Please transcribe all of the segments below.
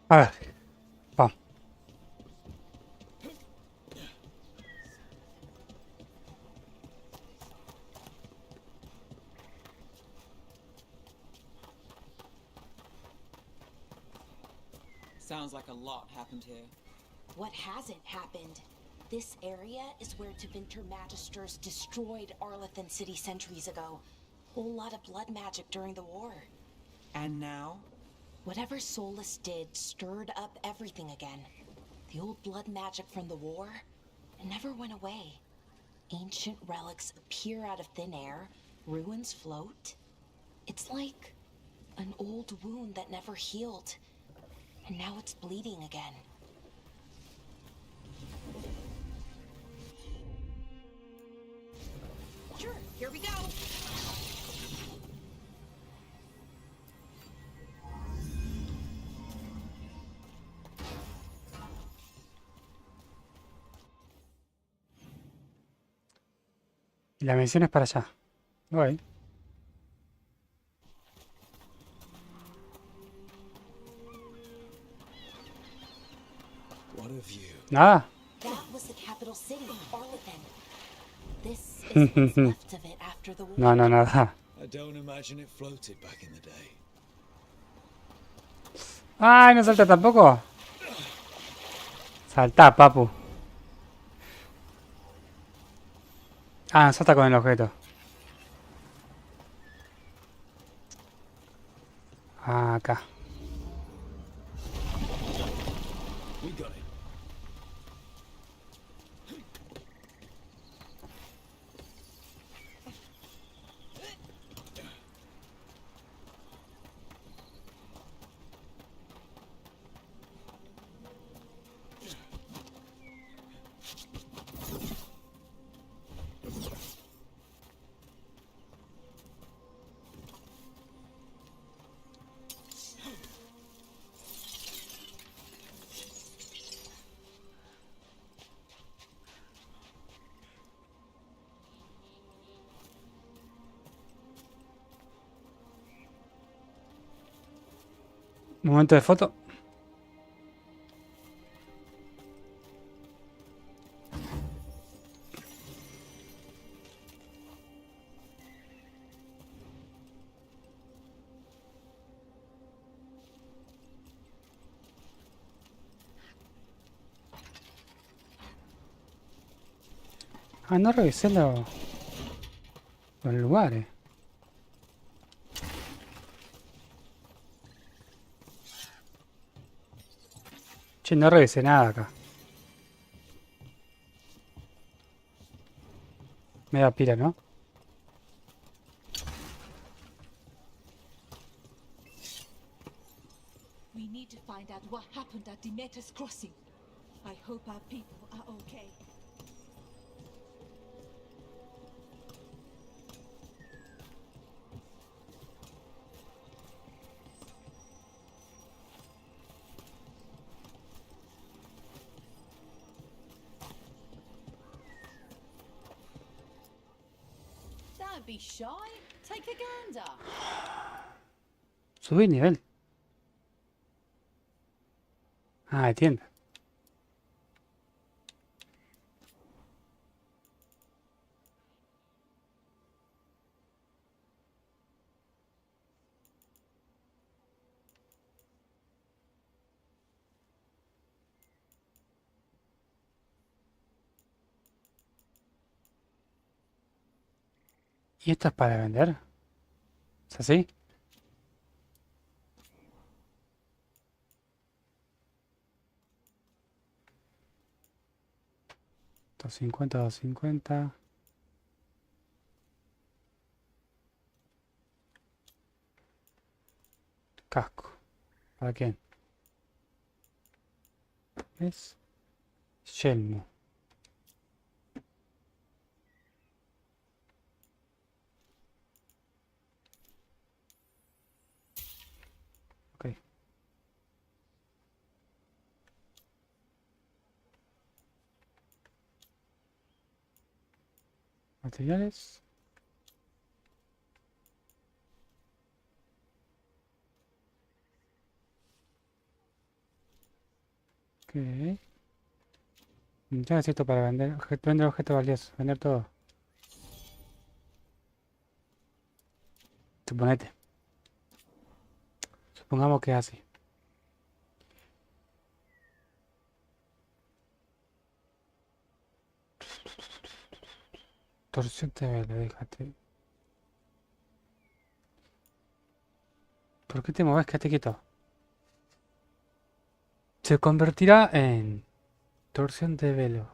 A ver, vamos. Sounds like a lot happened here. What hasn't happened? This area is where Tevinter Magisters destroyed Arlathan City centuries ago. Whole lot of blood magic during the war. And now? Whatever Solus did stirred up everything again. The old blood magic from the war, it never went away. Ancient relics appear out of thin air, ruins float. It's like an old wound that never healed, and now it's bleeding again. Sure, here we go. Y la misión es para allá. Voy. What a view. Nada. That was the capital city, Arlathan. This is what's left of it after the war. No, no, nada. I don't imagine it floated back in the day. Ay, no salta tampoco. Salta, papu. Ah, salta con el objeto. Ah, acá. We got it. Momento de foto. Ah, no revisé los lugares. Che, no revisé nada acá. Me da pila, ¿no? We need to find out what happened at Demeter's Crossing. I hope our people are okay. Don't be shy. Take a gander. Subí nivel. Ah, de tienda. ¿Y esto es para vender? ¿Es así? 250, 250. Casco. ¿Para quién? Es yelmo. Ok. Materiales. Ok. Ya necesito para vender, vender objetos valiosos, vender todo. Suponete. Supongamos que es así. Torsión de velo, déjate. ¿Por qué te mueves? Quédate quieto. Se convertirá en torsión de velo.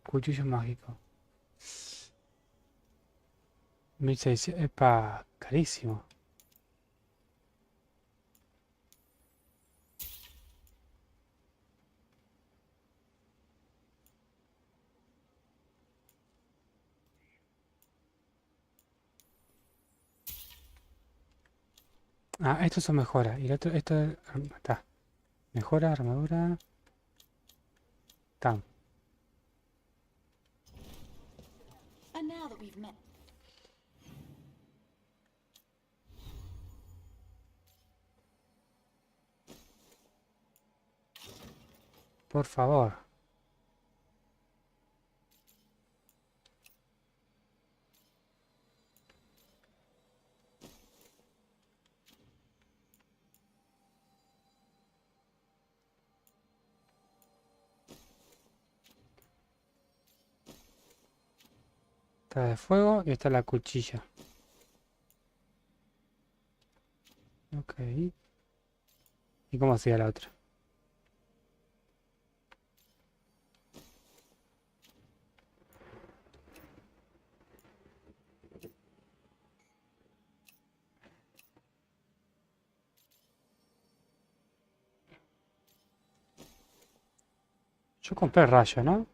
Cuchillo mágico. 1600. Epa, carísimo. Ah, esto son mejoras. Y el otro, esto está. Mejora, armadura. Tam. And now that we've met, Por favor. Está de fuego y está la cuchilla. Ok. ¿Y cómo hacía la otra? Yo compré rayo, ¿no?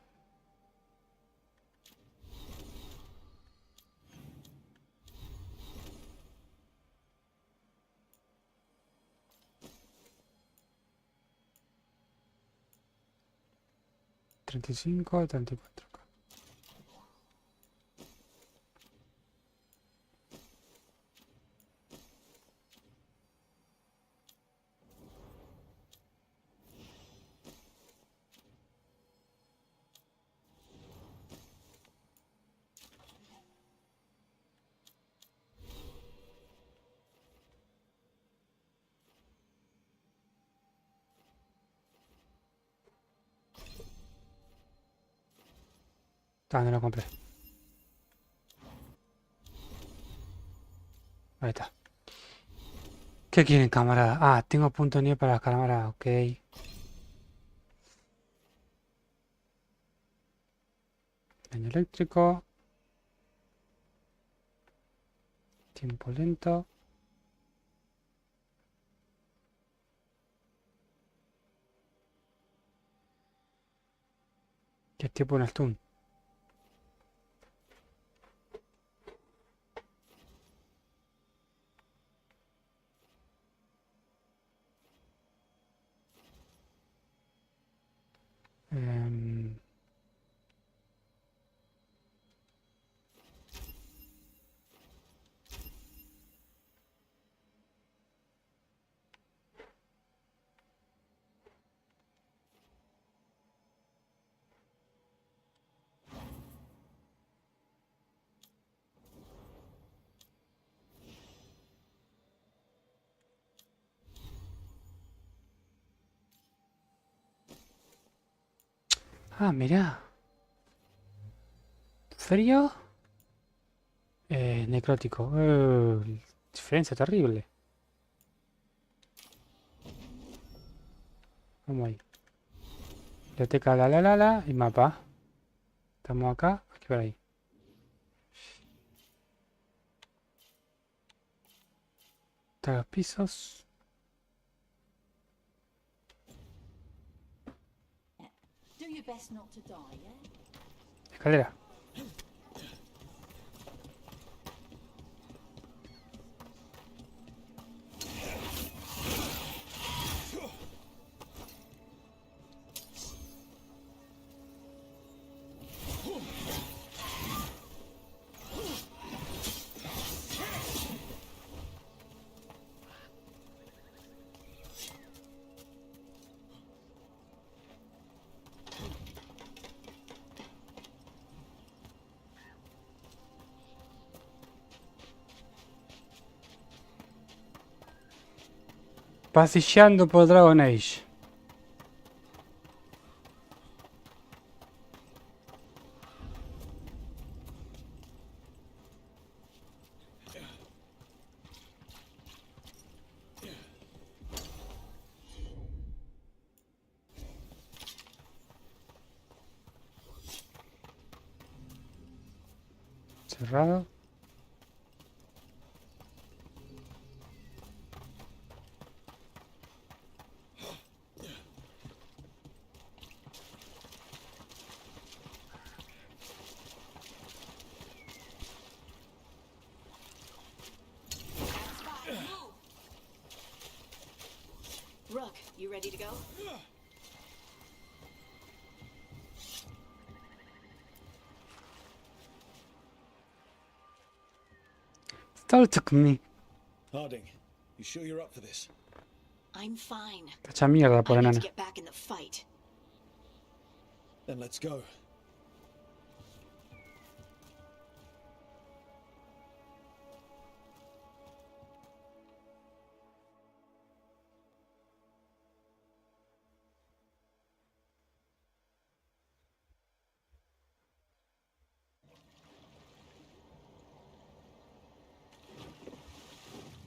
Treinta y cinco, 34. Ah, no lo compré. Ahí está. ¿Qué quieren, camarada? Ah, tengo punto nieve para las camaradas. Ok. Daño eléctrico. Tiempo lento. ¿Qué tipo un stun? Em, Ah, mirá. Frío. Necrótico. Diferencia terrible. Vamos ahí. Biblioteca la y mapa. Estamos acá, aquí por ahí. Está los pisos. do your best not to die, yeah? Escalera. Passeando por Dragon Age. Cerrado. Rook, you ready to go? Talk me. Harding, you sure you're up for this? I'm fine. Está hecha mierda por I need enana. to get back in the fight. Then let's go.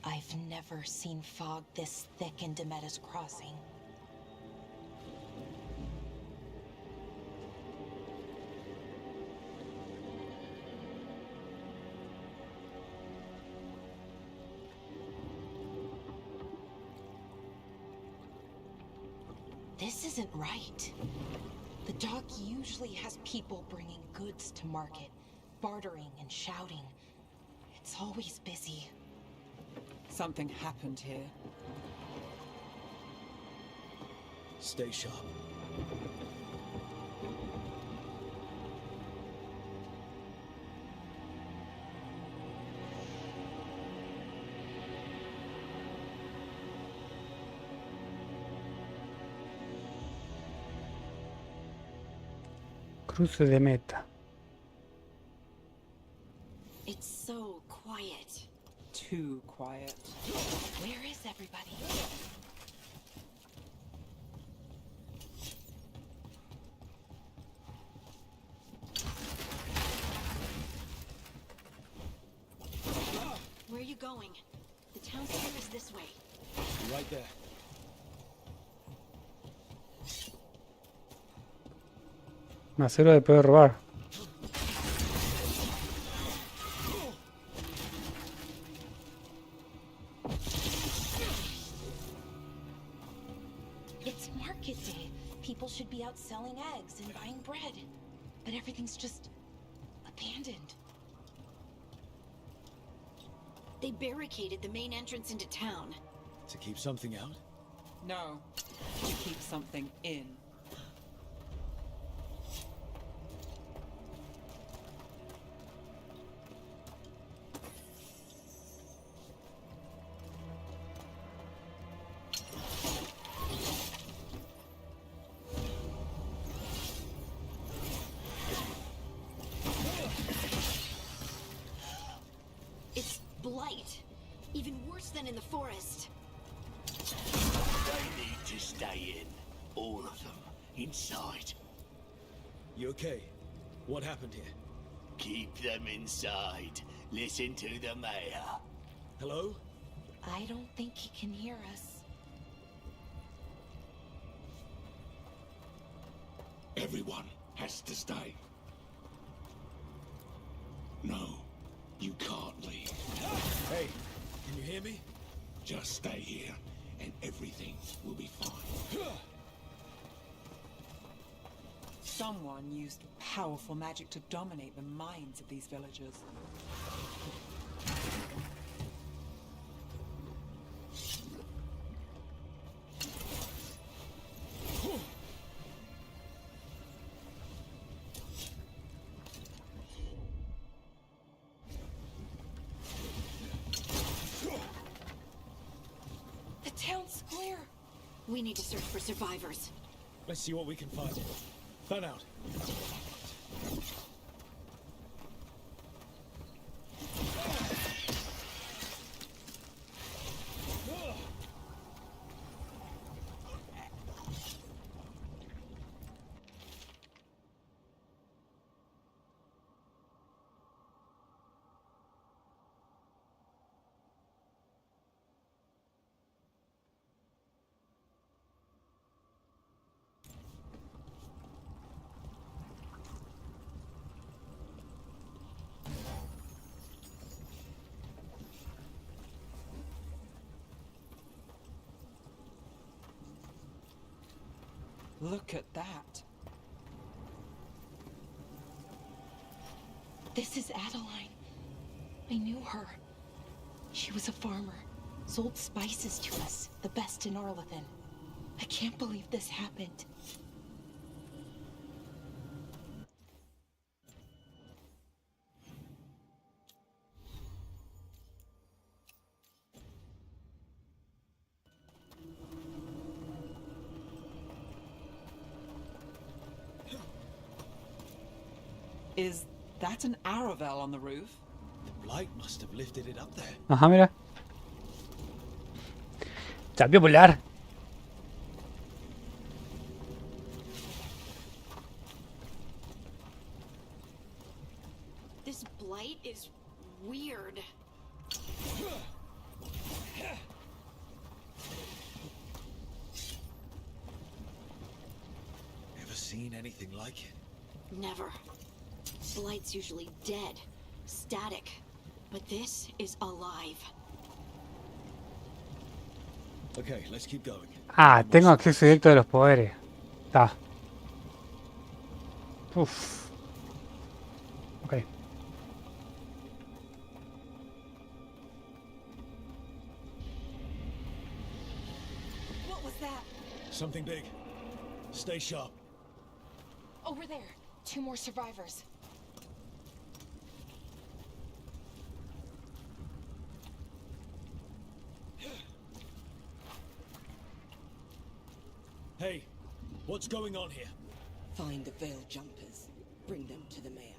I've never seen fog this thick in Demetta's Crossing. This isn't right. The dock usually has people bringing goods to market, bartering and shouting. It's always busy. Something happened here. Stay sharp. Cruce de meta. It's so quiet. Too quiet. Where is everybody? Where are you going? The town square is this way. Right there. Macero de poder robar. It's market day. People should be out selling eggs and buying bread. But everything's just abandoned. They barricaded the main entrance into town. To keep something out? No, to keep something in. It's blight. Even worse than in the forest. They need to stay in. All of them. Inside. You okay? What happened here? Keep them inside. Listen to the mayor. Hello? I don't think he can hear us. Everyone has to stay. No, you can't leave. Hey, can you hear me? Just stay here, and everything will be fine. Someone used powerful magic to dominate the minds of these villagers. The town square! We need to search for survivors. Let's see what we can find. Fan out. Look at that. This is Adeline. I knew her. She was a farmer. Sold spices to us, the best in Arlethan. I can't believe this happened. Is that an Aravel on the roof? The blight must have lifted it up there. Ajá, mira. Cambio polar. This blight is weird. Ever seen anything like it? Never. Blight's usually dead, static, but this is alive. Okay, let's keep going. Ah, tengo acceso directo a los poderes. Está. Uff. Ok. What was that? Something big. Stay sharp. Over there. 2 more survivors. Hey, what's going on here? Find the veil jumpers. Bring them to the mayor.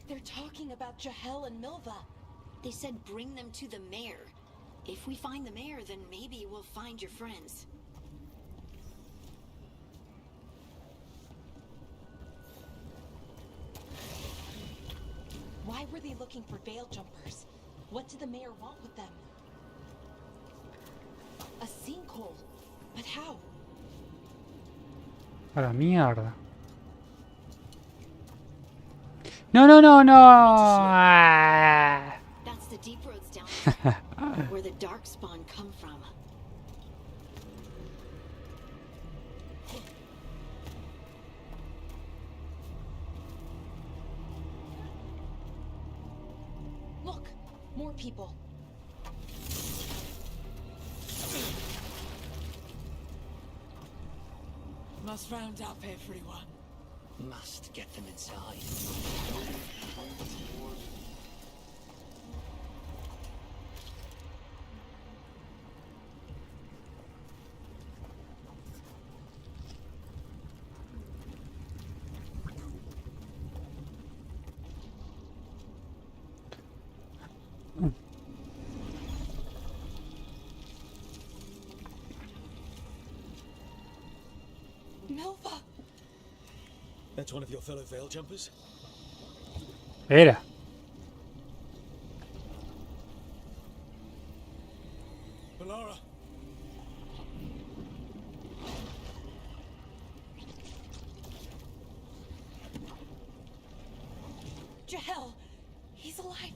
They're talking about Jahel and Milva. They said bring them to the mayor. If we find the mayor, then maybe we'll find your friends. Why were they looking for veil jumpers? What did the mayor want with them? A sinkhole. But how? A la mierda. No, no, no, no. Ah. That's the deep roads down there, where the darkspawn come from. Look, more people. Must round up everyone. Must get them inside. Milva! That's one of your fellow veil jumpers? Era. Balara! Jahel! He's alive!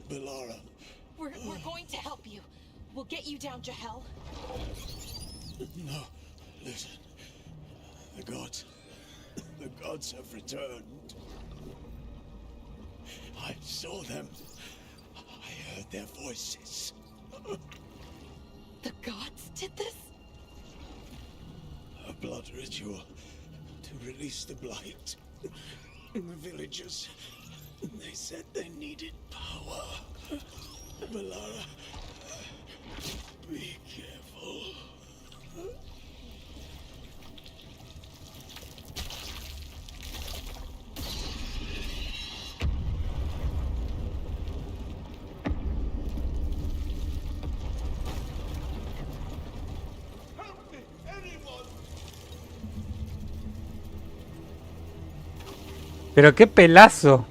Balara. We're going to help you. We'll get you down, Jahel. No, listen. The gods have returned. I saw them. I heard their voices. The gods did this? A blood ritual to release the blight. The villagers, they said they needed power. Balara, be careful. Help me, anyone! Pero qué pelazo.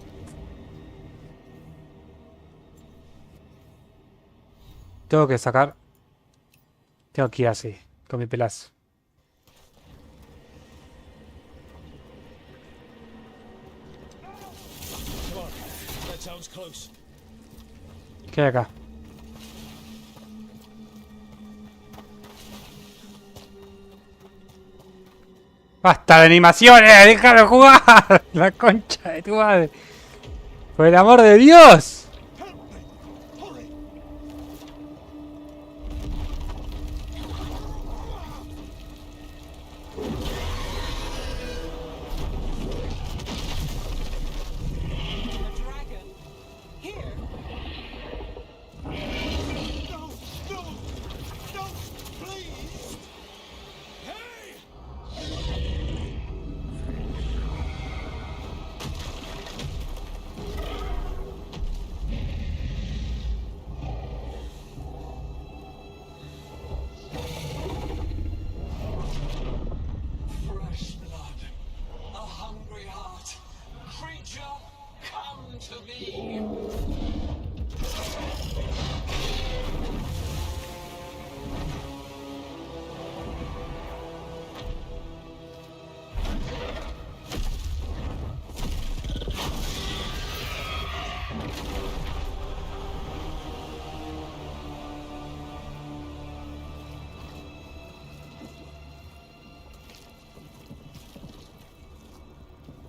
Tengo que sacar. Tengo que ir así, con mi pelazo. Come on, that sounds close. ¿Qué hay acá? ¡Basta de animaciones! ¡Déjalo jugar! La concha de tu madre. ¡Por el amor de Dios! Help me! Hurry! A dragon? Here? No! No! No! Please! Hey! Fresh blood. A hungry heart. Creature, come to me.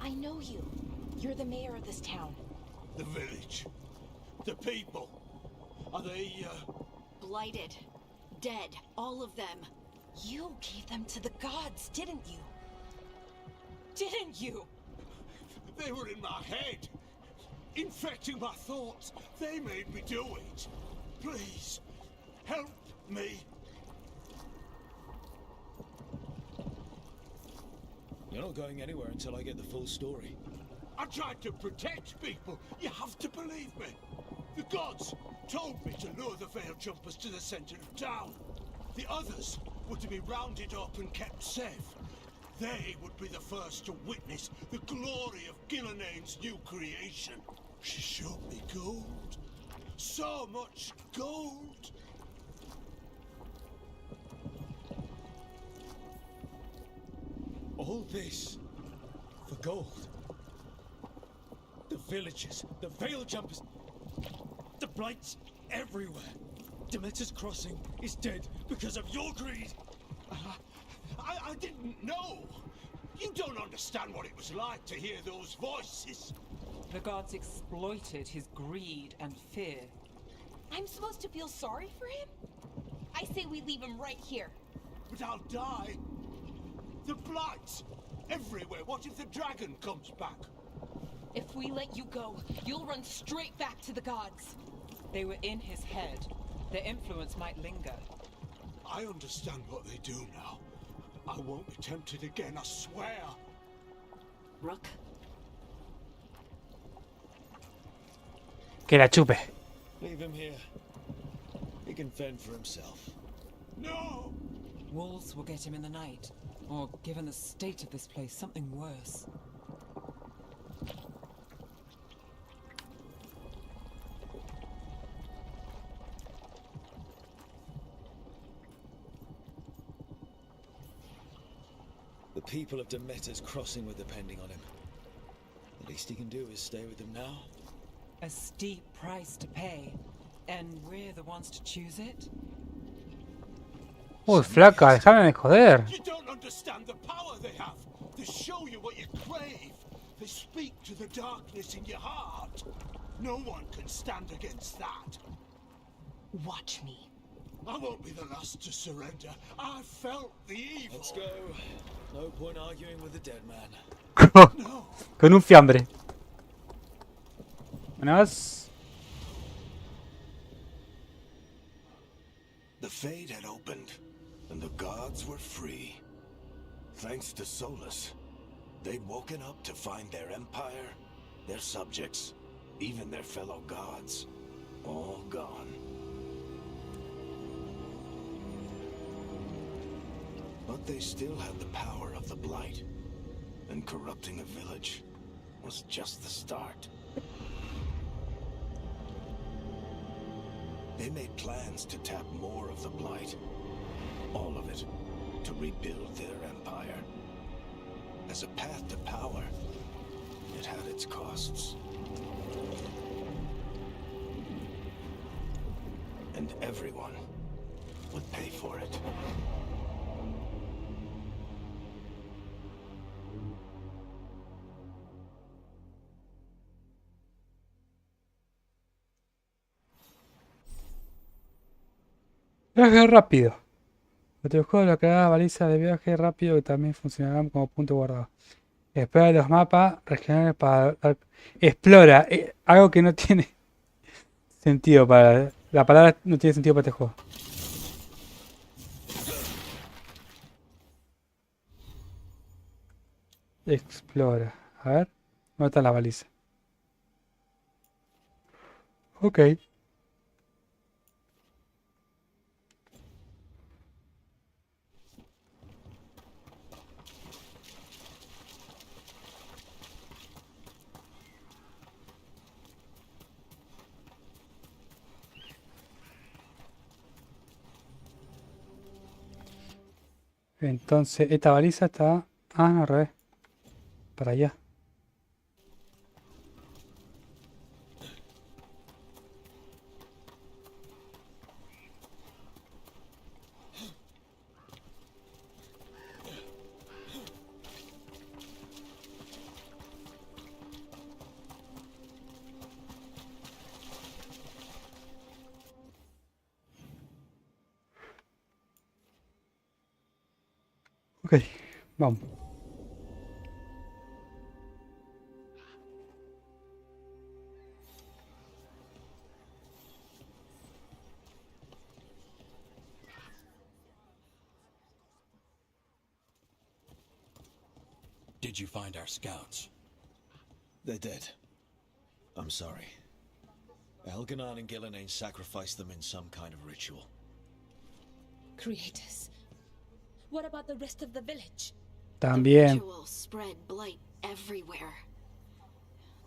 I know you. You're the mayor of this town. The village. The people. Are they, Blighted. Dead. All of them. You gave them to the gods, didn't you? Didn't you? They were in my head. Infecting my thoughts. They made me do it. Please, help me. You're not going anywhere until I get the full story. I tried to protect people. You have to believe me. The gods told me to lure the Veil Jumpers to the center of town. The others were to be rounded up and kept safe. They would be the first to witness the glory of Gilnenane's new creation. She showed me gold. So much gold. All this for gold. The villagers, the Veil Jumpers, the blights everywhere. Demeter's Crossing is dead because of your greed. I didn't know. You don't understand what it was like to hear those voices. The gods exploited his greed and fear. I'm supposed to feel sorry for him? I say we leave him right here. But I'll die. The blights everywhere. What if the dragon comes back? If we let you go, you'll run straight back to the gods. They were in his head. Their influence might linger. I understand what they do now. I won't be tempted again, I swear. Rook, Que la chupe. Leave him here. He can fend for himself. No! Wolves will get him in the night. Or, given the state of this place, something worse. The people of Demeter's Crossing were depending on him. The least he can do is stay with them now. A steep price to pay. And we're the ones to choose it? Uy, flaca, déjame de joder. You don't understand the power they have. They show you what you crave. They speak to the darkness in your heart. No one can stand against that. Watch me. I won't be the last to surrender. I felt the evil. Let's go. No point arguing with the dead man. No. Con un fiambre. Vámonos. The Fade had opened, and the gods were free. Thanks to Solus, they'd woken up to find their empire, their subjects, even their fellow gods, all gone. But they still had the power of the Blight, and corrupting a village was just the start. They made plans to tap more of the Blight, all of it, to rebuild their empire. As a path to power, it had its costs. And everyone would pay for it. Viaje rápido. Otro juego lo creará balizas de viaje rápido que también funcionarán como punto guardado. Explora los mapas regionales para explora. Algo que no tiene sentido para... La palabra no tiene sentido para este juego. Explora. A ver. ¿Dónde está la baliza? Ok. Entonces, esta baliza está... Ah, no, al revés. Para allá. Ok, vamos. Did you find our scouts? They're dead. I'm sorry. Elganon and Gillenane sacrificed them in some kind of ritual. Creators. What about the rest of the village? También. The ritual spread blight everywhere.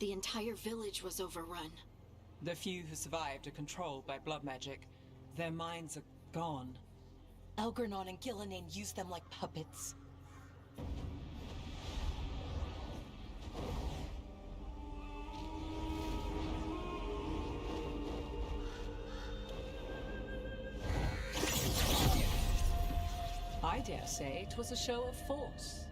The entire village was overrun. The few who survived are controlled by blood magic. Their minds are gone. Elganon and Gillenane used them like puppets. I dare say it was a show of force.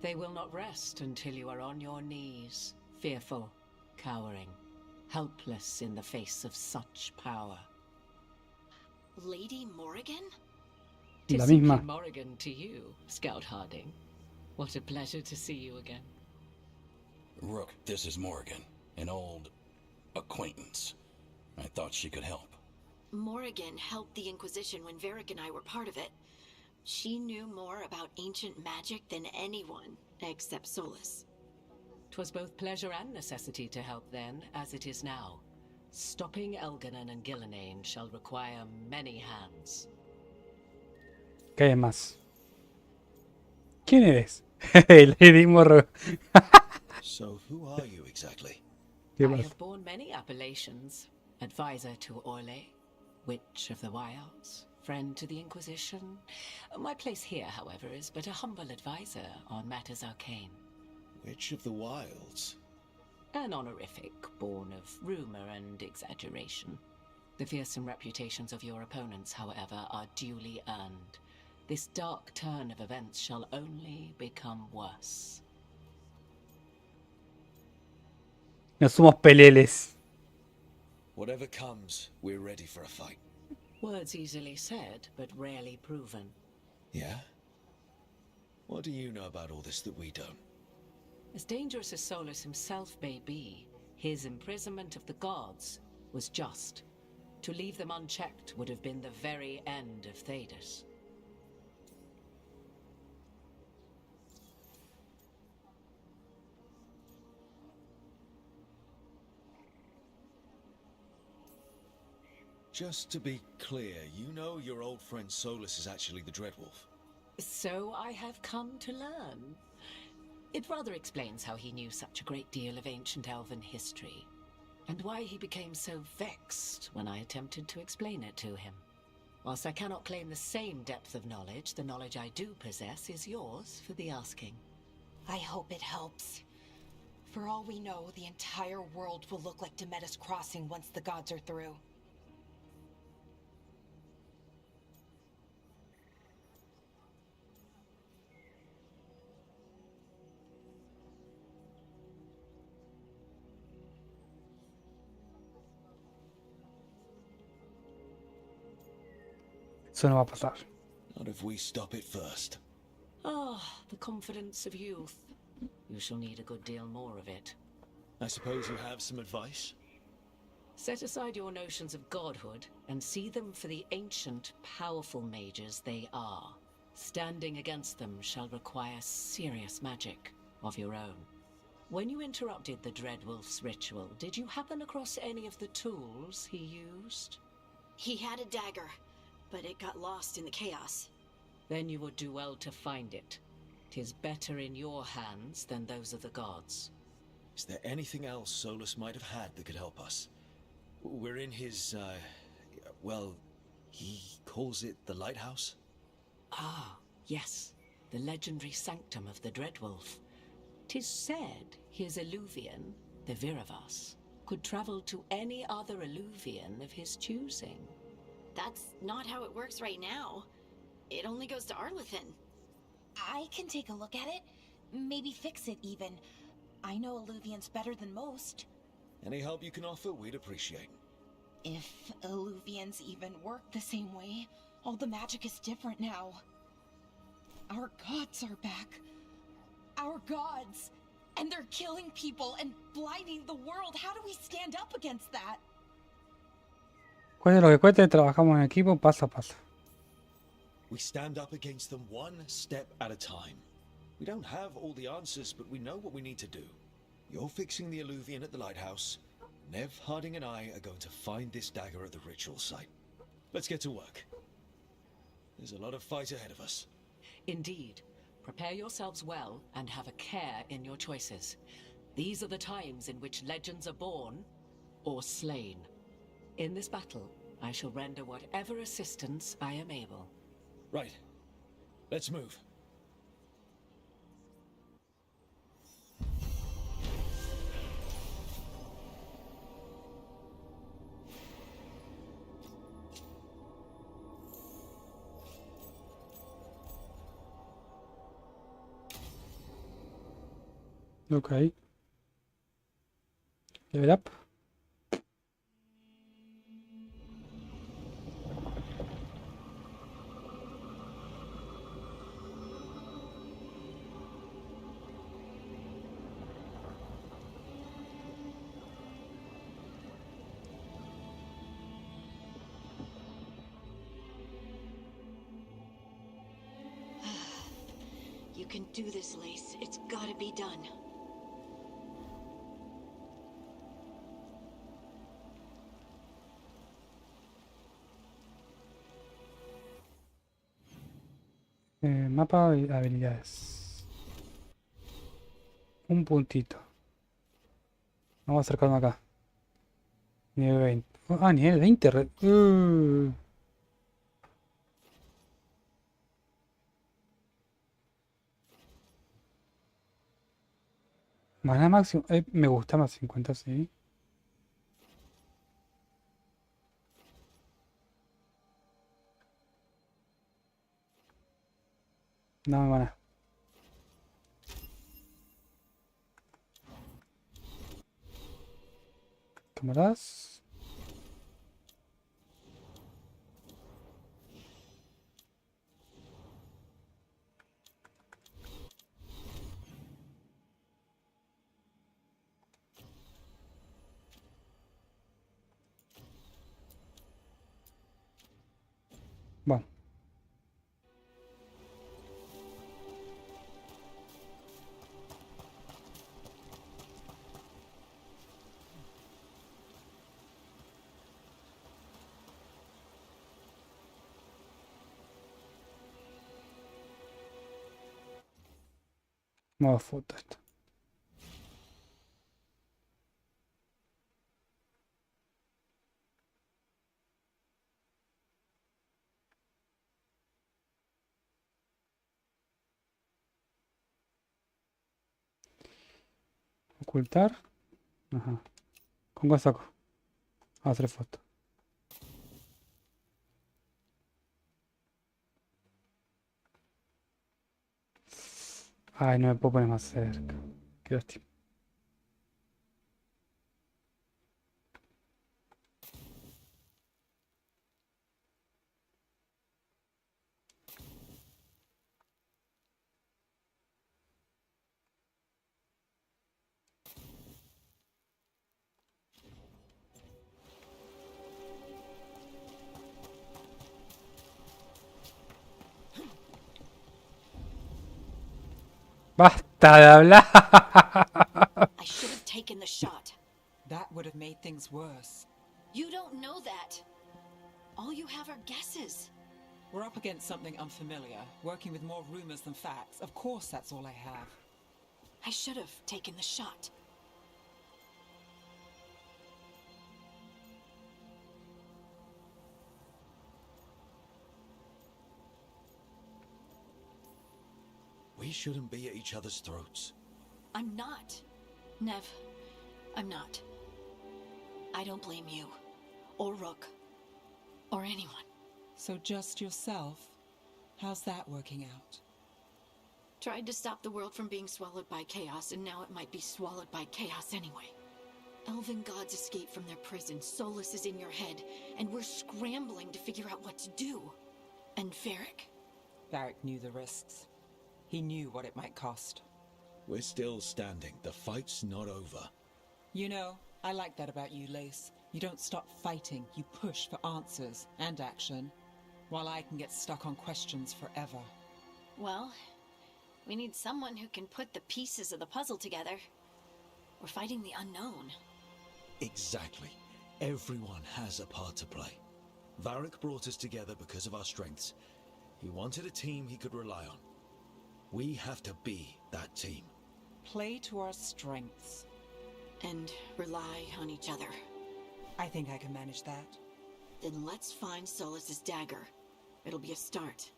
They will not rest until you are on your knees, fearful, cowering, helpless in the face of such power. Lady Morrigan? Tis La simply misma. Morrigan to you, Scout Harding. What a pleasure to see you again. Rook, this is Morrigan, an old acquaintance. I thought she could help. Morrigan helped the Inquisition when Varric and I were part of it. She knew more about ancient magic than anyone, except Solus. 'Twas both pleasure and necessity to help then, as it is now. Stopping Elganon and Gillenane shall require many hands. ¿Qué hay más? ¿Quién eres? Lady Morro. So who are you exactly? ¿Qué I más? have borne many appellations. Advisor to Orlais, Witch of the Wilds, friend to the Inquisition. My place here, however, is but a humble advisor on matters arcane. Witch of the Wilds? An honorific born of rumor and exaggeration. The fearsome reputations of your opponents, however, are duly earned. This dark turn of events shall only become worse. No somos peleles. Whatever comes, we're ready for a fight. Words easily said, but rarely proven. Yeah? What do you know about all this that we don't? As dangerous as Solus himself may be, his imprisonment of the gods was just. To leave them unchecked would have been the very end of Thedas. Just to be clear, you know your old friend Solus is actually the Dreadwolf. So I have come to learn. It rather explains how he knew such a great deal of ancient elven history, and why he became so vexed when I attempted to explain it to him. Whilst I cannot claim the same depth of knowledge, the knowledge I do possess is yours for the asking. I hope it helps. For all we know, the entire world will look like Demetis Crossing once the gods are through. Eso no va a pasar. Not if we stop it first. Ah, the confidence of youth. You shall need a good deal more of it. I suppose you have some advice? Set aside your notions of godhood and see them for the ancient, powerful mages they are. Standing against them shall require serious magic of your own. When you interrupted the Dreadwolf's ritual, did you happen across any of the tools he used? He had a dagger, but it got lost in the chaos. Then you would do well to find it. 'Tis better in your hands than those of the gods. Is there anything else Solus might have had that could help us? We're in his, well, he calls it the lighthouse? Ah, yes, the legendary sanctum of the Dreadwolf. 'Tis said his Illuvian, the Viravas, could travel to any other Illuvian of his choosing. That's not how it works right now. It only goes to Arlethan. I can take a look at it. Maybe fix it even. I know Illuvians better than most. Any help you can offer, we'd appreciate. If Illuvians even work the same way, all the magic is different now. Our gods are back. Our gods! And they're killing people and blinding the world. How do we stand up against that? Cueste lo que cueste, trabajamos en equipo paso a paso. We stand up against them one step at a time. We don't have all the answers, but we know what we need to do. You're fixing the Illuvian at the lighthouse. Nev, Harding and I are going to find this dagger at the ritual site. Let's get to work. There's a lot of fight ahead of us. Indeed. Prepare yourselves well and have a care in your choices. These are the times in which legends are born or slain. In this battle, I shall render whatever assistance I am able. Right. Let's move. Ok. Level up. You can do this, Lace. It's gotta be done. Mapa de habilidades. Un puntito. Vamos a acercarnos acá. Nivel 20. Ah, nivel 20. Maná máximo. Me gusta más 50, sí. Dame maná. Camaradas. Bueno. Nueva foto esta. Ocultar. Ajá. ¿Con qué saco? Hacer foto. Ay, no me puedo poner más cerca. Qué lástima. Basta de hablar. I should have taken the shot. That would have made things worse. You don't know that. All you have are guesses. We're up against something unfamiliar, working with more rumors than facts. Of course, that's all I have. I should have taken the shot. We shouldn't be at each other's throats. I'm not. Nev, I'm not. I don't blame you, or Rook, or anyone. So just yourself? How's that working out? Tried to stop the world from being swallowed by chaos, and now it might be swallowed by chaos anyway. Elven gods escaped from their prison, Solus is in your head, and we're scrambling to figure out what to do. And Varric? Varric knew the risks. He knew what it might cost. We're still standing. The fight's not over. You know, I like that about you, Lace. You don't stop fighting. You push for answers and action, while I can get stuck on questions forever. Well, we need someone who can put the pieces of the puzzle together. We're fighting the unknown. Exactly. Everyone has a part to play. Varric brought us together because of our strengths. He wanted a team he could rely on. We have to be that team. Play to our strengths. And rely on each other. I think I can manage that. Then let's find Solus's dagger. It'll be a start.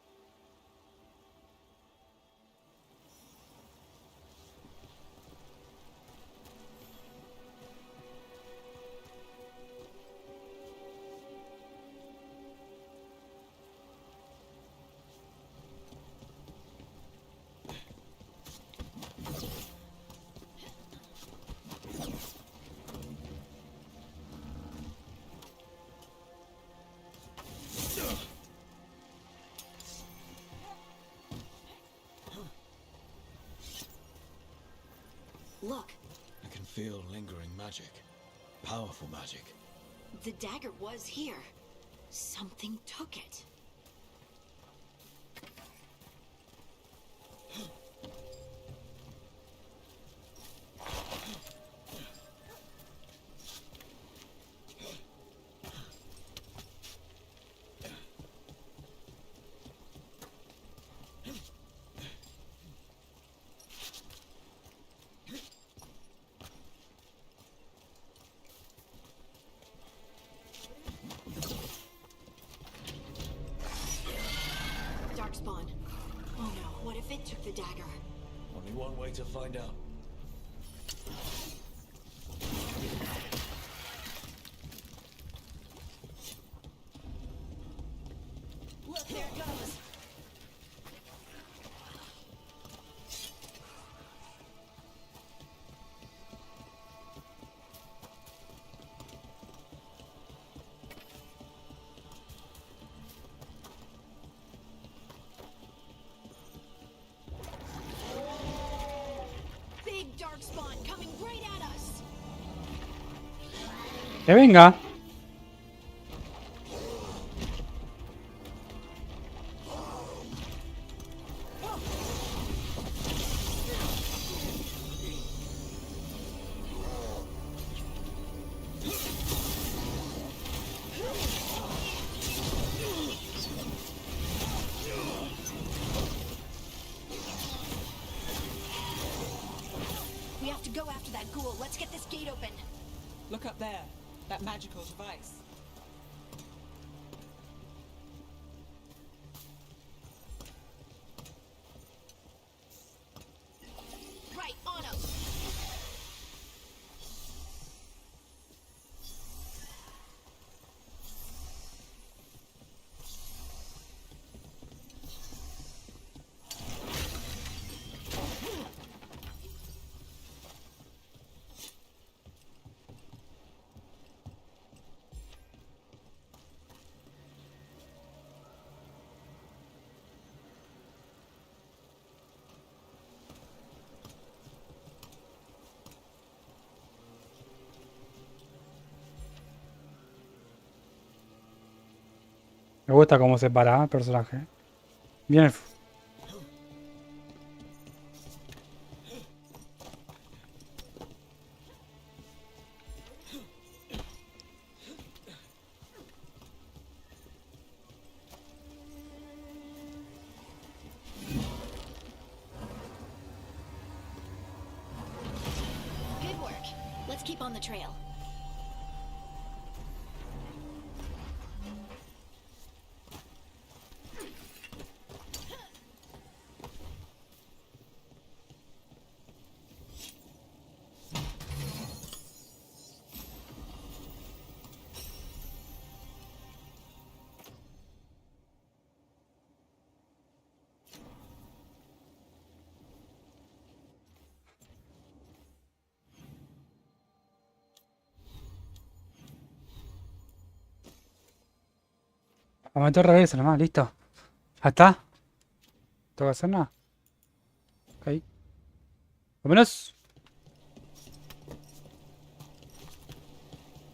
Look, I can feel lingering magic. Powerful magic. the dagger was here. Something took it. Darkspawn. Oh no, what if it took the dagger? Only one way to find out. Look, there it goes. Big Darkspawn coming right at us. Que venga. We have to go after that ghoul. Let's get this gate open. Look up there. That magical device. Right, on him. Me gusta cómo se para el personaje. Bien. Let's keep on the trail. Aumento el regreso nomás, listo. ¿Ya está? ¿No tengo que hacer nada? Ok. Vámonos.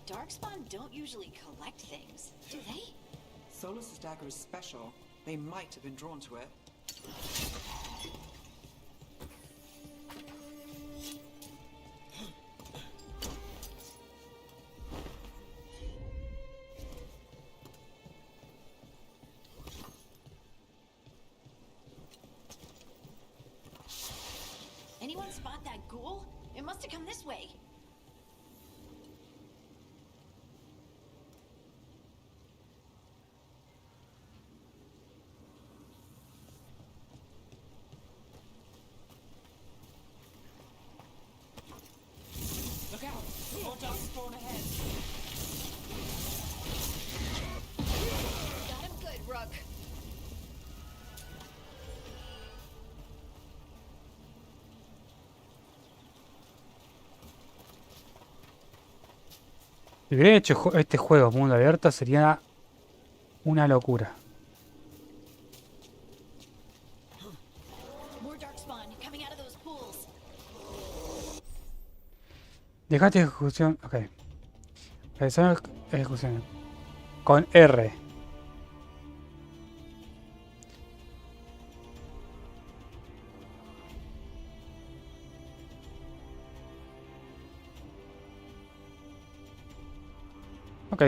Darkspawn don't usually collect things, do they? Solus's dagger is special. They might have been drawn to it. Anyone spot that ghoul? It must have come this way. Look out! More dark spawn ahead. Got him good, Rook. Si hubiera hecho este juego mundo abierto sería una locura. More darkspawn coming out of those pools. Dejaste ejecución. Ok. Realizar ejecución. Con R. Ok.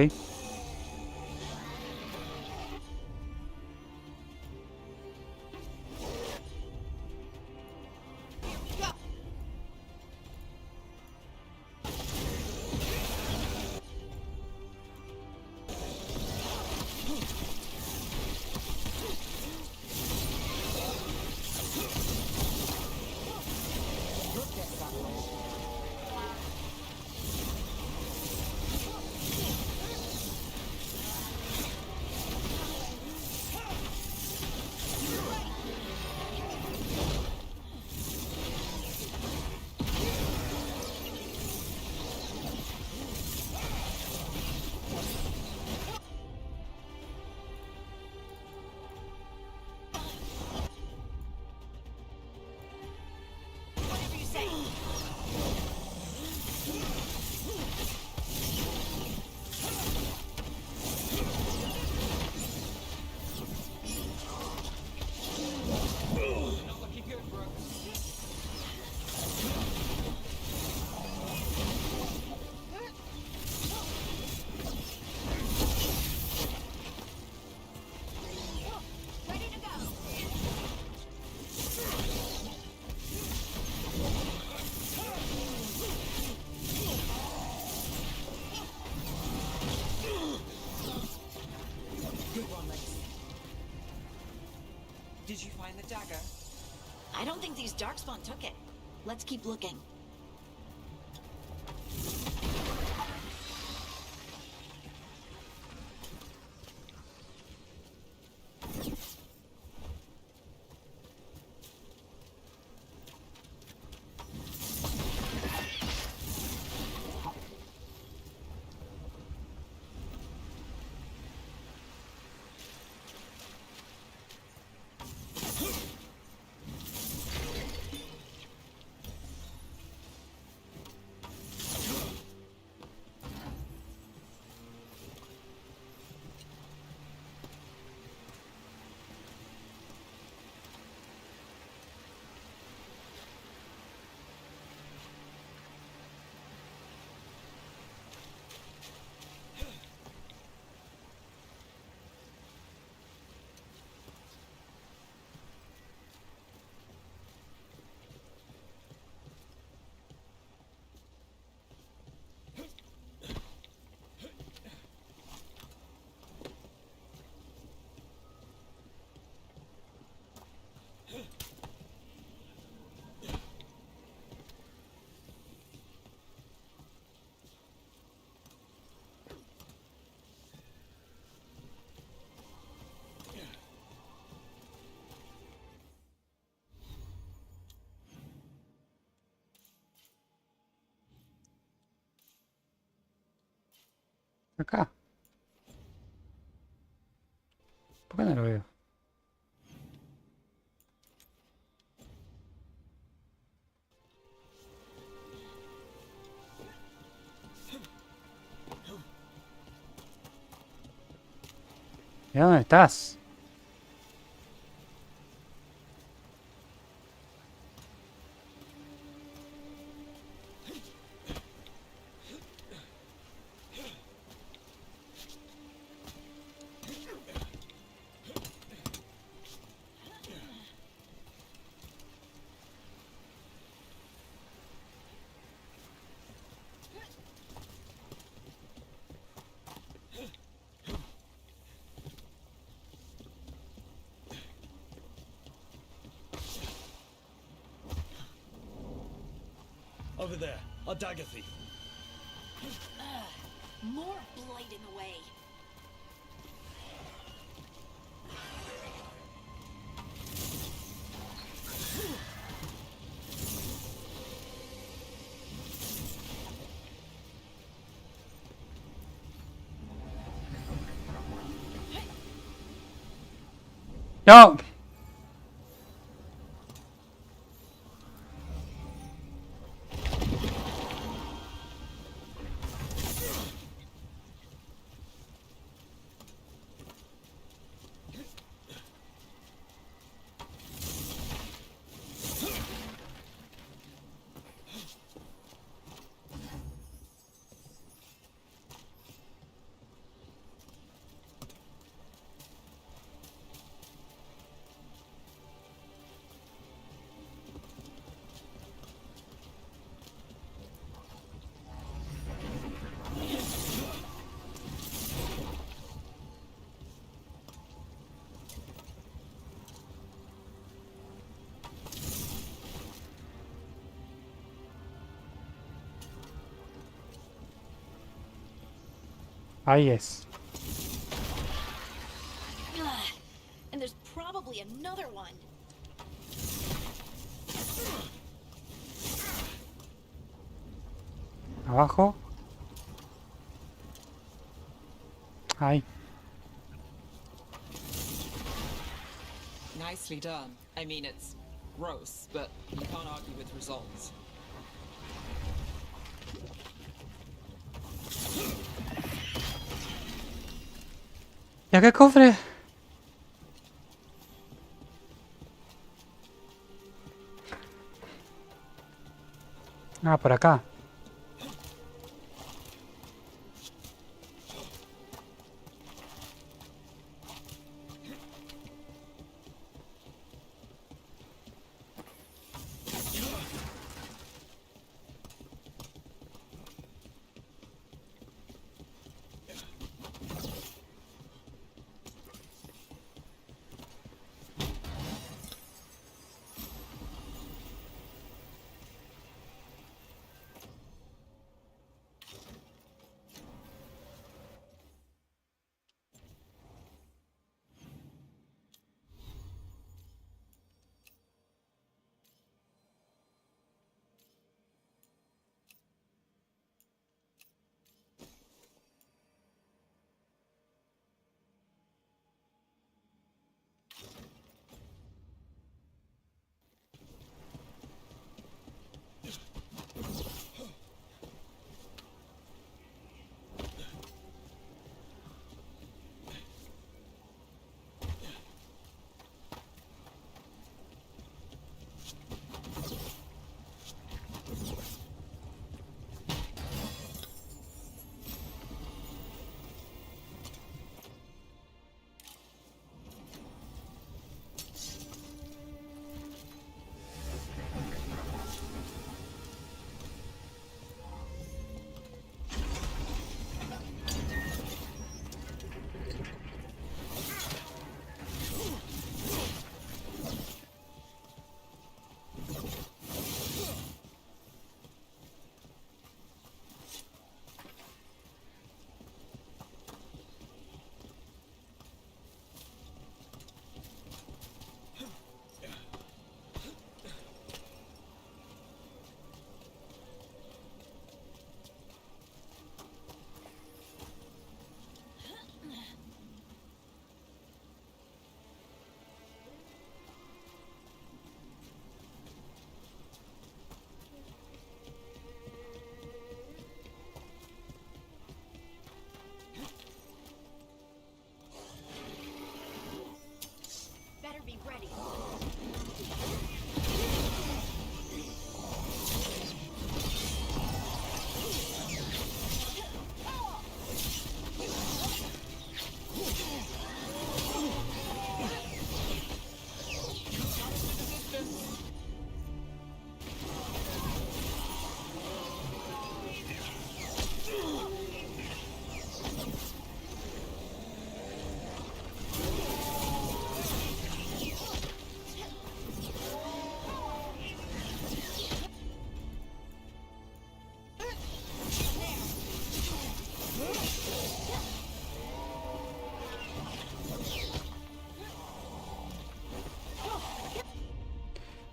Whatever you say. Not looking good, bro. Ready to go. Good one, Lace. Did you find the dagger? I don't think these darkspawn took it. Let's keep looking. Acá. ¿Por qué no lo veo? ¿Y dónde estás? Over there, our dagger thief. More blight in the way. ¡No! Ahí es. And there's probably another one. Abajo. Ahí. Nicely done. I mean, it's gross, but you can't argue with results. ¿Y a qué cofre? Ah, por acá.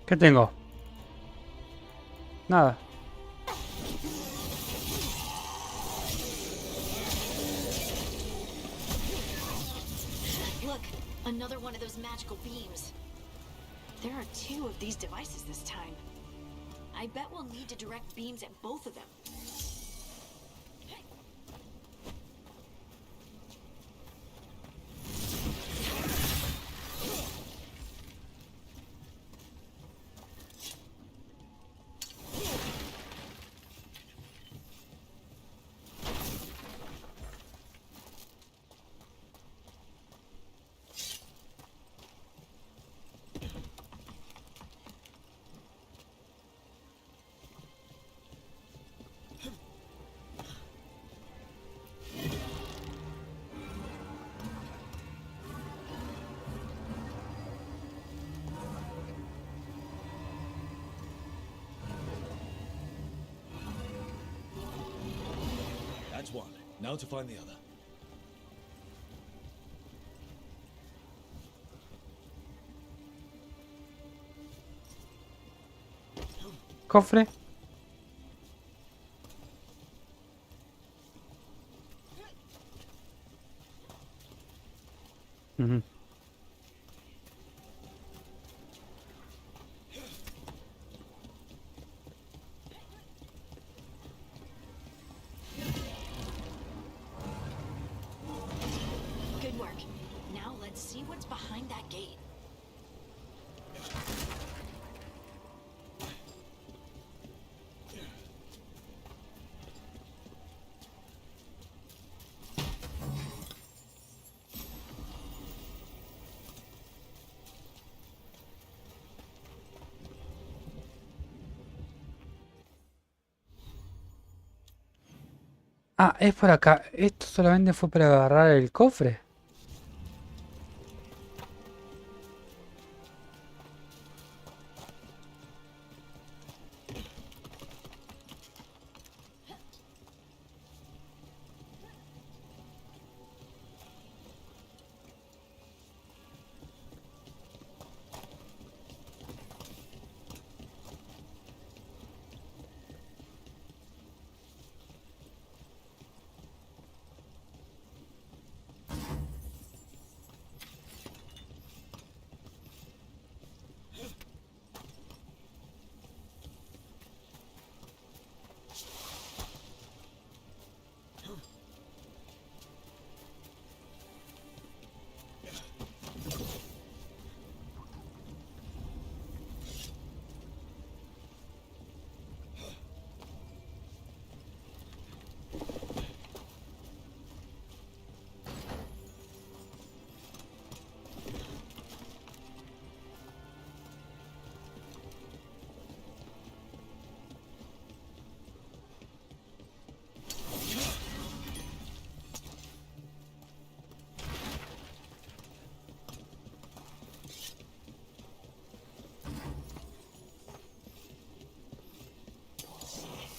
¿Qué tengo? Nada. Look, another one of those magical beams. There are 2 of these devices this time. I bet we'll need to direct beams at both of them. That's one. Now to find the other. Cofre. Ujú. Good work. Now let's see what's behind that gate. Ah, es por acá. Esto solamente fue para agarrar el cofre.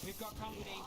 We've got company.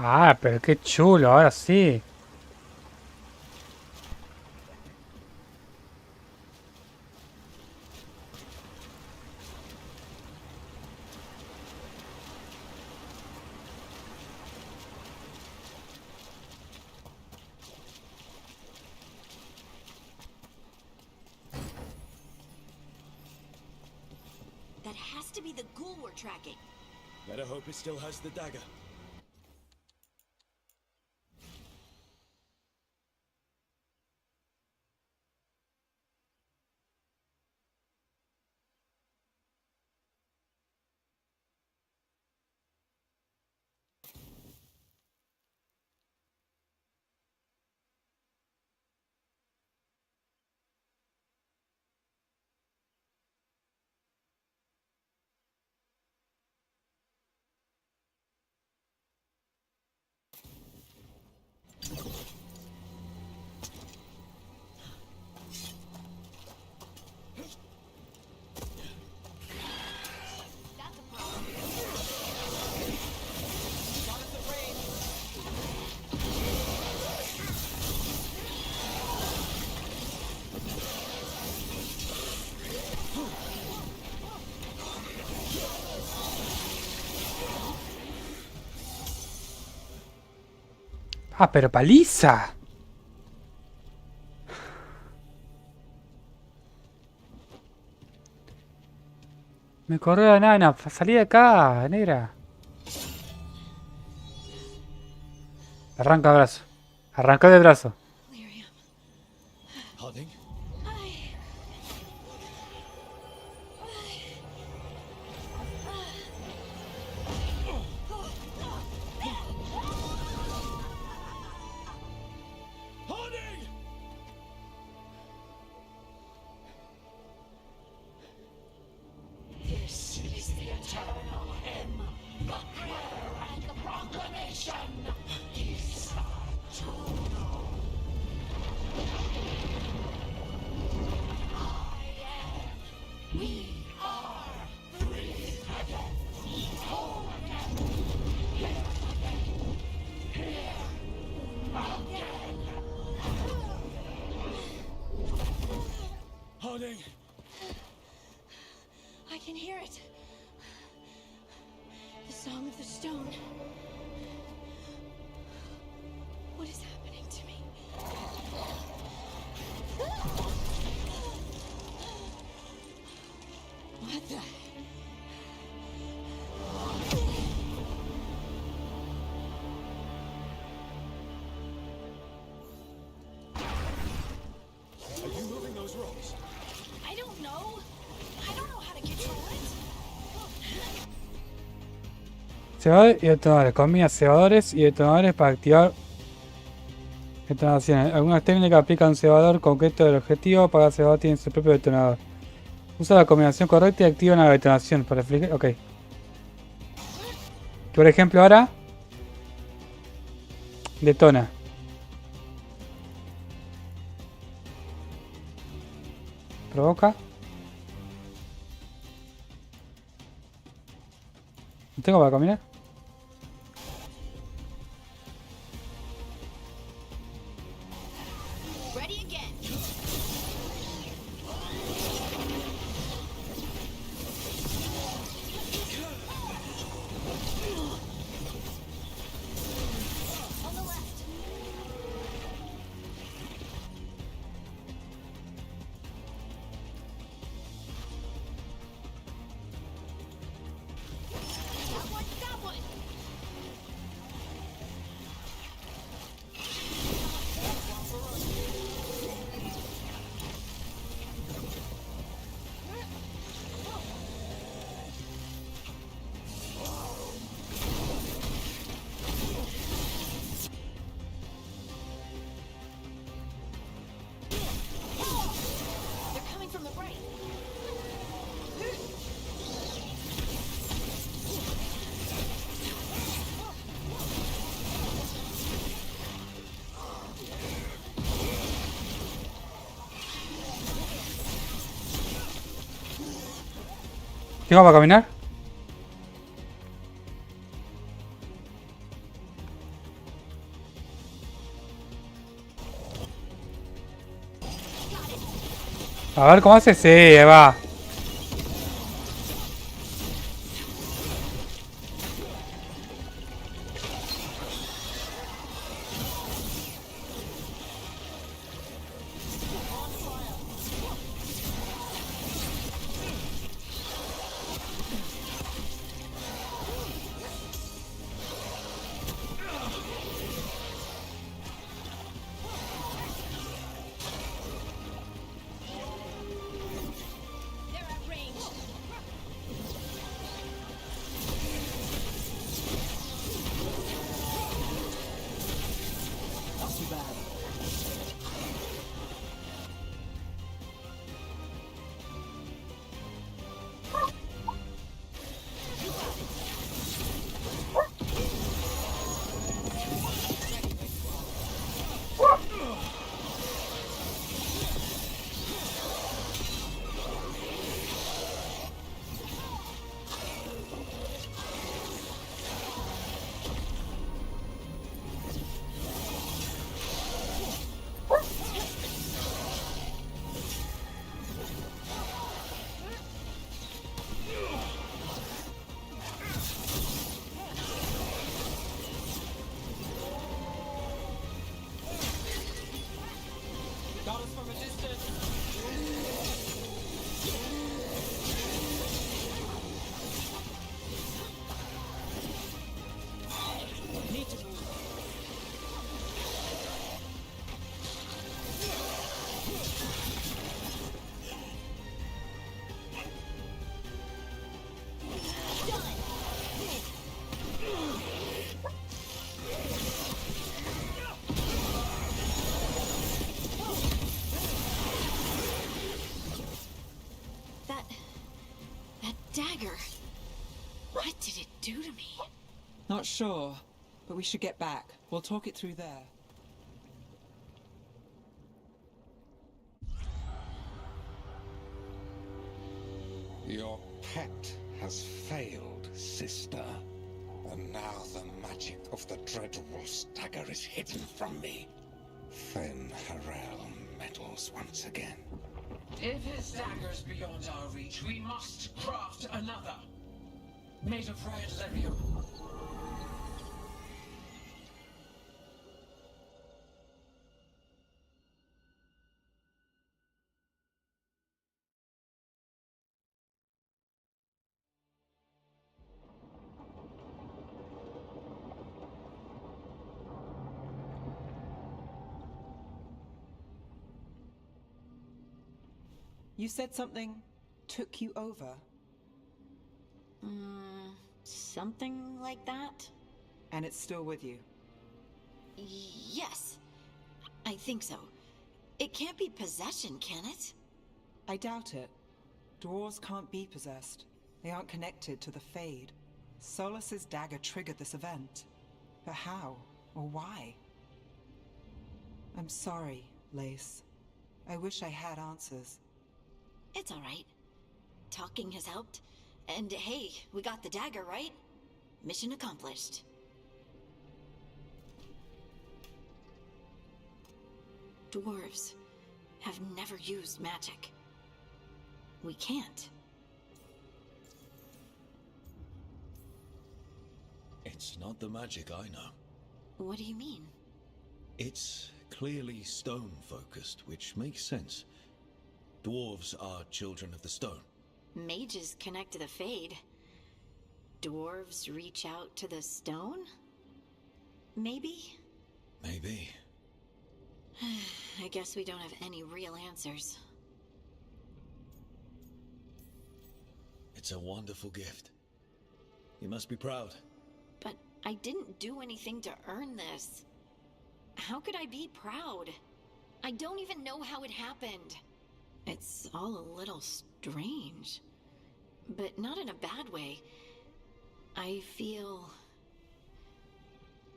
Ah, pero qué chulo, ahora sí. That has to be the ghoul we're tracking. Better hope it still has the dagger. Ah, pero paliza. Me corrió la nana. Salí de acá, negra. Arranca el brazo. Arranca el brazo. Harding? Harding! This is the eternal hymn, the prayer and the proclamation. He's not to know. We are free again, whole again, here again, here again. Harding! I can hear it. The song of the stone. What is happening to me? What the? Are you moving those rocks? I don't know. I don't know how to control it. Cebadores y detonadores. Combina cebadores y detonadores para activar detonaciones. Algunas técnicas aplican un cebador concreto del objetivo. Cada cebador tiene su propio detonador. Usa la combinación correcta y activa una detonación. Para reflejar. Ok. Por ejemplo, ahora detona. Provoca. ¿No tengo para combinar? Ready again. On the left. That one. They're coming from the right. ¿Tengo para caminar? A ver cómo hace. Sí, ahí va. That dagger. What did it do to me? Not sure, but we should get back. We'll talk it through there. Your pet has failed, sister. And now the magic of the Dreadwolf's dagger is hidden from me. Then Harel meddles once again. If his dagger's beyond our reach, we must craft another. Made of red lyrium. You said something took you over? Something like that? And it's still with you? Yes. I think so. It can't be possession, can it? I doubt it. Dwarves can't be possessed. They aren't connected to the Fade. Solus's dagger triggered this event. But how? Or why? I'm sorry, Lace. I wish I had answers. It's all right. Talking has helped. And hey, we got the dagger, right? Mission accomplished. Dwarves have never used magic. We can't. It's not the magic I know. What do you mean? It's clearly stone-focused, which makes sense. Dwarves are children of the stone. Mages connect to the Fade. Dwarves reach out to the stone? Maybe? Maybe. I guess we don't have any real answers. It's a wonderful gift. You must be proud. But I didn't do anything to earn this. How could I be proud? I don't even know how it happened. It's all a little strange. But not in a bad way. I feel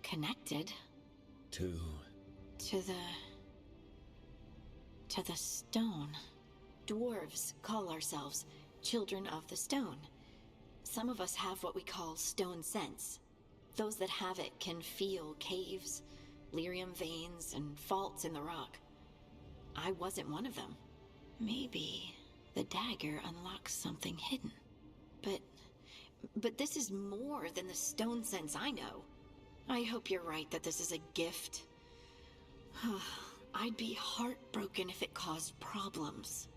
connected. To the stone. Dwarves call ourselves children of the stone. Some of us have what we call stone sense. Those that have it can feel caves, lyrium veins, and faults in the rock. I wasn't one of them. Maybe the dagger unlocks something hidden. But this is more than the stone sense I know. I hope you're right that this is a gift. I'd be heartbroken if it caused problems.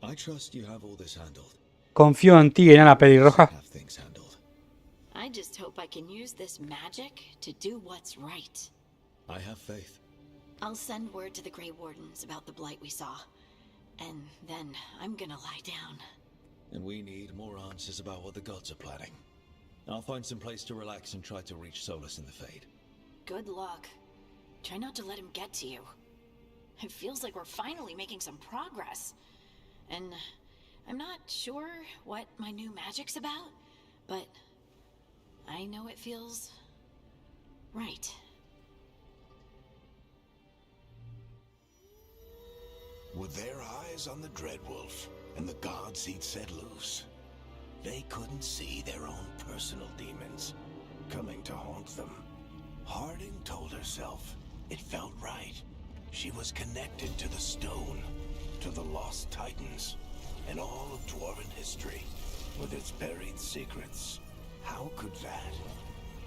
I trust you have all this handled. Confío en ti, enana pelirroja. Have things handled. I just hope I can use this magic to do what's right. I have faith. I'll send word to the Grey Wardens about the blight we saw. And then I'm gonna lie down. And we need more answers about what the gods are planning. I'll find some place to relax and try to reach Solus in the Fade. Good luck. Try not to let him get to you. It feels like we're finally making some progress. And I'm not sure what my new magic's about, but I know it feels right. With their eyes on the Dreadwolf and the gods he'd set loose, they couldn't see their own personal demons coming to haunt them. Harding told herself it felt right. She was connected to the stone, to the lost titans, and all of Dwarven history, with its buried secrets. How could that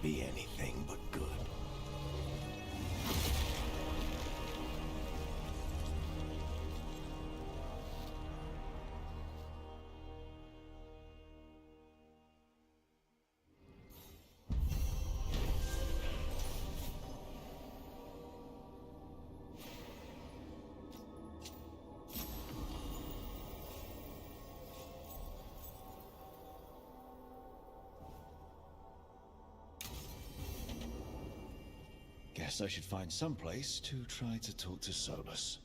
be anything but good? Guess I should find some place to try to talk to Solus.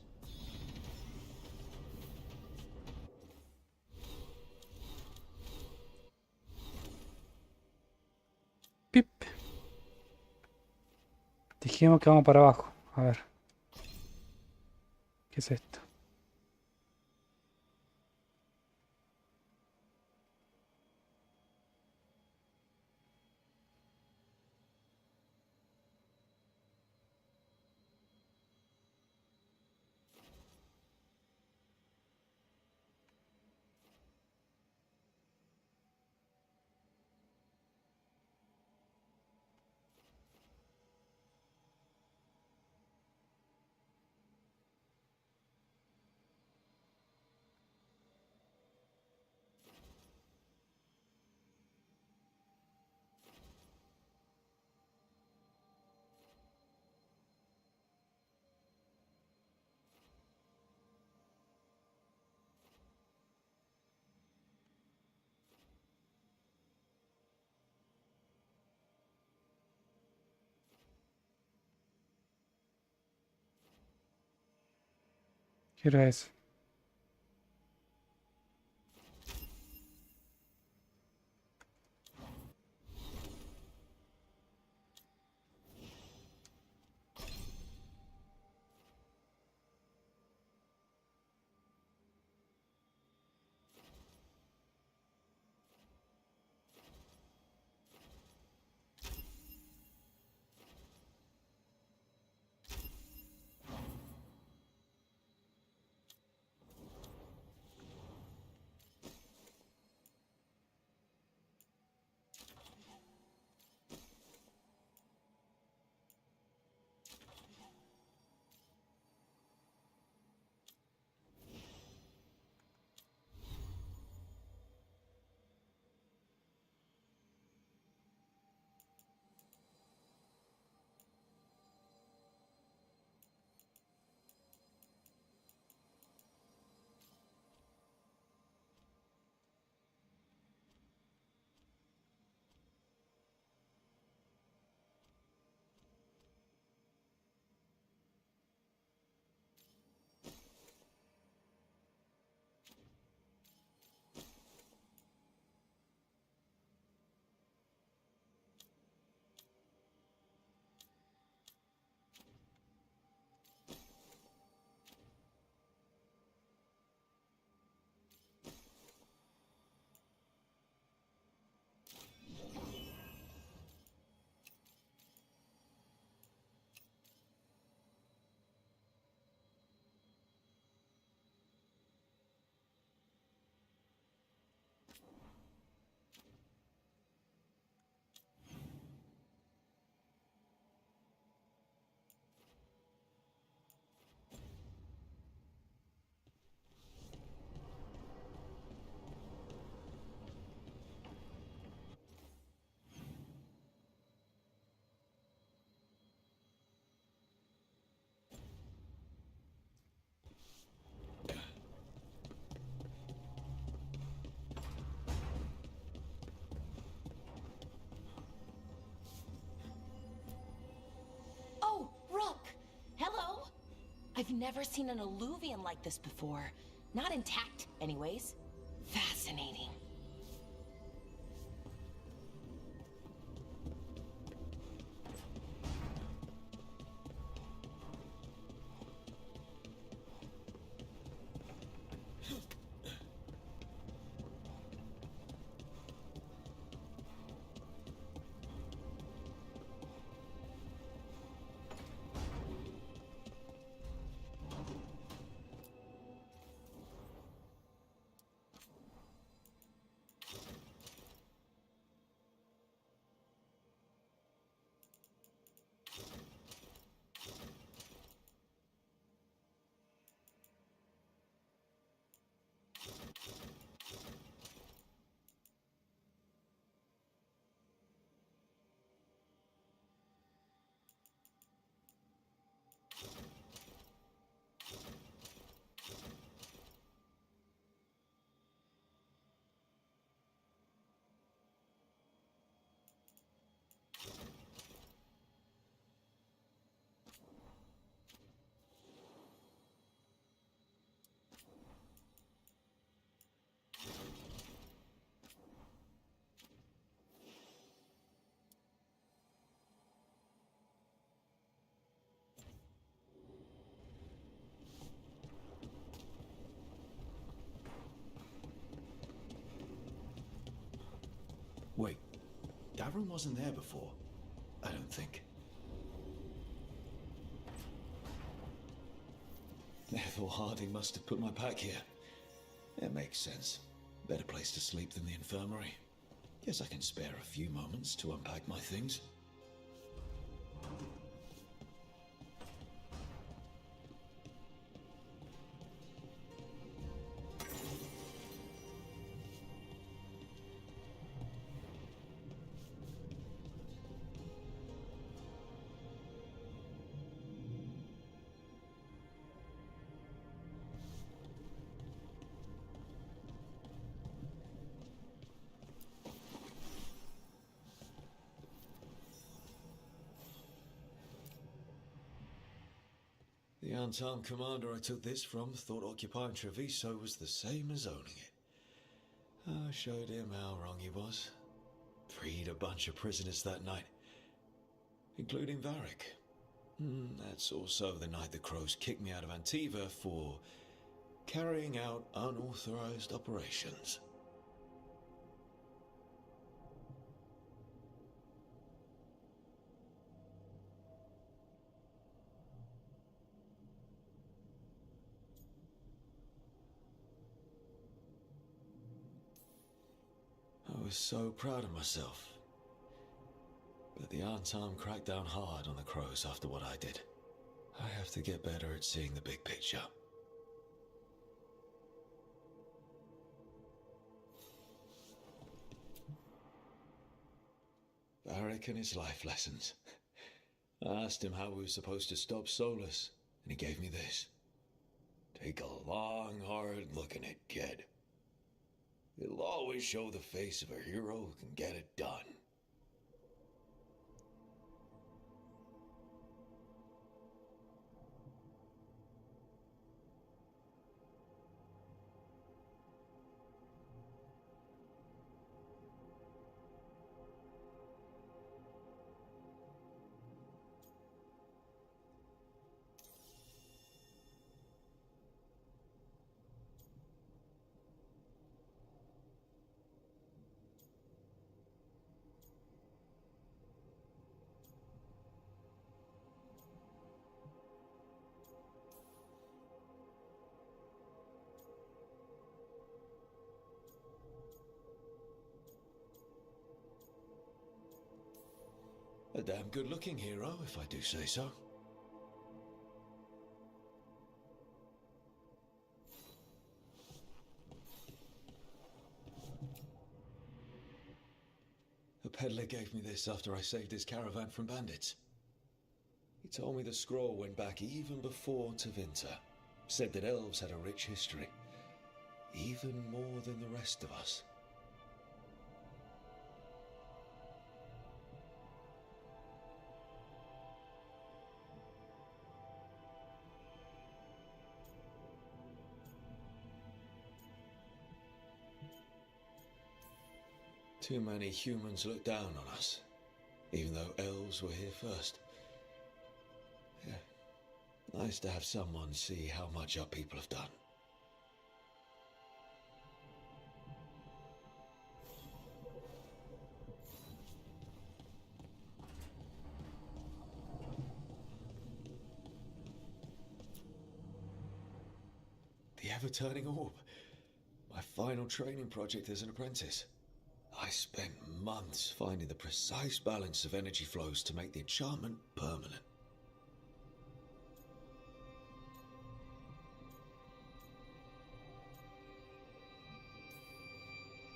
Pip. Dijimos que vamos para abajo. A ver. ¿Qué es esto? ¿Qué era eso? I've never seen an alluvion like this before. Not intact, anyways. Fascinating. Wait, Davron wasn't there before. I don't think. Therefore, Harding must have put my pack here. It makes sense. Better place to sleep than the infirmary. Guess I can spare a few moments to unpack my things. The unarmed commander I took this from thought occupying Treviso was the same as owning it. I showed him how wrong he was. Freed a bunch of prisoners that night, including Varric. That's also the night the Crows kicked me out of Antiva for carrying out unauthorized operations. I was so proud of myself. But the Arntam cracked down hard on the Crows after what I did. I have to get better at seeing the big picture. Varric and his life lessons. I asked him how we were supposed to stop Solus, and he gave me this. Take a long, hard look at it, kid. It'll always show the face of a hero who can get it done. A damn good-looking hero, if I do say so. A peddler gave me this after I saved his caravan from bandits. He told me the scroll went back even before Tevinter. Said that elves had a rich history, even more than the rest of us. Too many humans look down on us, even though elves were here first. Yeah. Nice to have someone see how much our people have done. The ever-turning orb. My final training project as an apprentice. I spent months finding the precise balance of energy flows to make the enchantment permanent.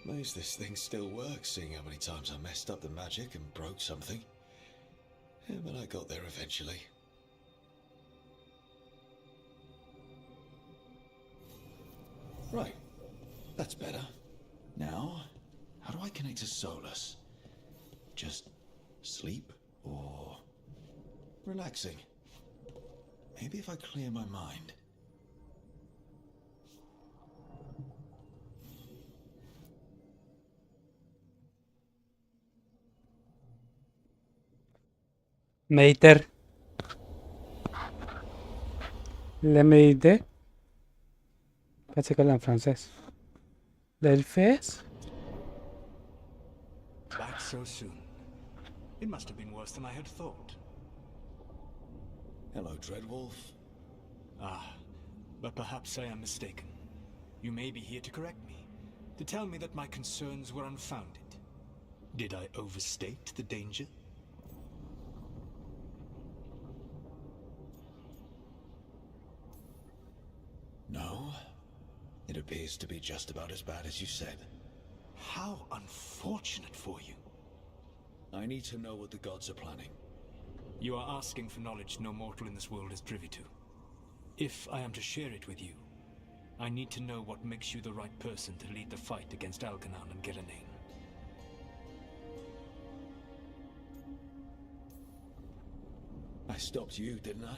Amazed this thing still works, seeing how many times I messed up the magic and broke something. Yeah, but I got there eventually. Right, that's better. Now, how do I connect to Solus? Just sleep or relaxing? Maybe if I clear my mind. Mediter. Le medité. Parece que habla en francés. ¿Del FES? Back so soon. It must have been worse than I had thought. Hello, Dreadwolf. Ah, but perhaps I am mistaken. You may be here to correct me, to tell me that my concerns were unfounded. Did I overstate the danger? No. It appears to be just about as bad as you said. How unfortunate for you. I need to know what the gods are planning. You are asking for knowledge no mortal in this world is privy to. If I am to share it with you, I need to know what makes you the right person to lead the fight against Algernon and Gillenane. I stopped you, didn't I?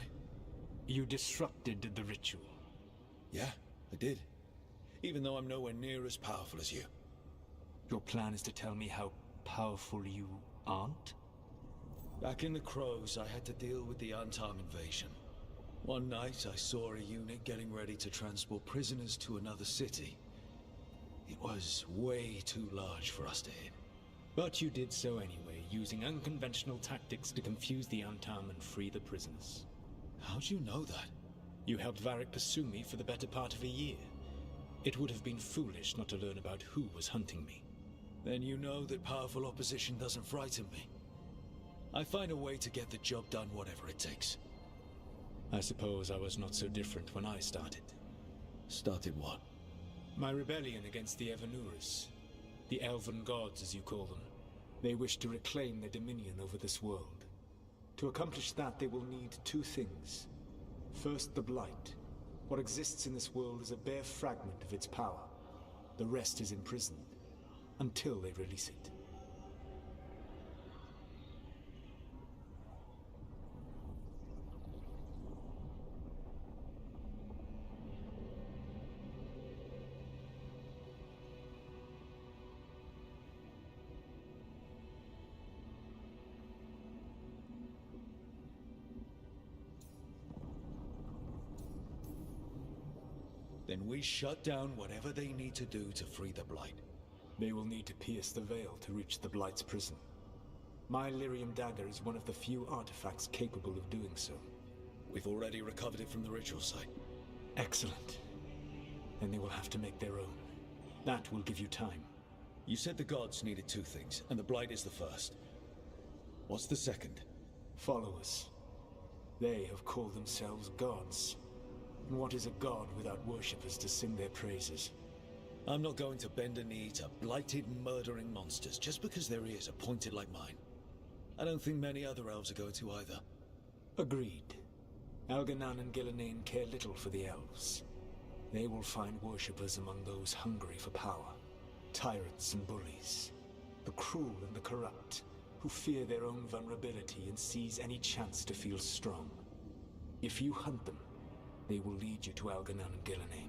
You disrupted the ritual. Yeah, I did. Even though I'm nowhere near as powerful as you. Your plan is to tell me how powerful you aren't? Back in the Crows, I had to deal with the Antam invasion. One night, I saw a unit getting ready to transport prisoners to another city. It was way too large for us to hit. But you did so anyway, using unconventional tactics to confuse the Antam and free the prisoners. How'd you know that? You helped Varric pursue me for the better part of a year. It would have been foolish not to learn about who was hunting me. Then you know that powerful opposition doesn't frighten me. I find a way to get the job done whatever it takes. I suppose I was not so different when I started. Started what? My rebellion against the Evanuris. The Elven Gods, as you call them. They wish to reclaim their dominion over this world. To accomplish that, they will need two things. First, the Blight. What exists in this world is a bare fragment of its power. The rest is imprisoned, until they release it. Then we shut down whatever they need to do to free the Blight. They will need to pierce the veil to reach the Blight's prison. My Lyrium dagger is one of the few artifacts capable of doing so. We've already recovered it from the ritual site. Excellent. Then they will have to make their own. That will give you time. You said the gods needed two things, and the Blight is the first. What's the second? Followers. They have called themselves gods. And what is a god without worshippers to sing their praises? I'm not going to bend a knee to blighted, murdering monsters just because their ears are pointed like mine. I don't think many other elves are going to either. Agreed. Algernon and Gillenane care little for the elves. They will find worshippers among those hungry for power. Tyrants and bullies. The cruel and the corrupt, who fear their own vulnerability and seize any chance to feel strong. If you hunt them, they will lead you to Algernon and Gillenane.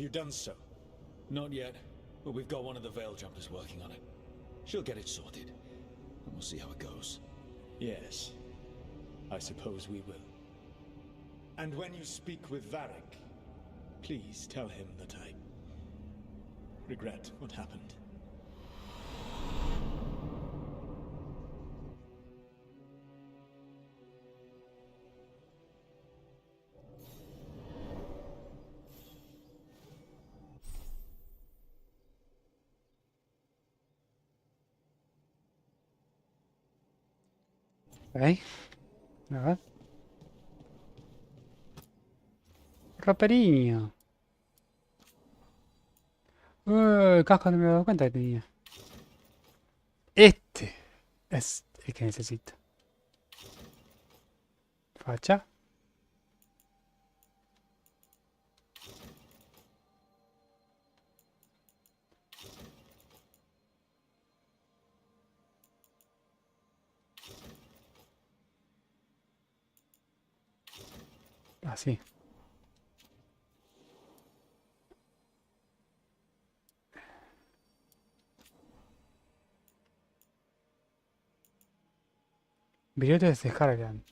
Have you done so? Not yet, but we've got one of the Veil Jumpers working on it. She'll get it sorted, and we'll see how it goes. Yes, I suppose we will. And when you speak with Varric, please tell him that I regret what happened. Ok. A ver. Roperiño. El casco no me he dado cuenta que tenía. Este es el que necesito. Facha. Así. Billetes se descargan.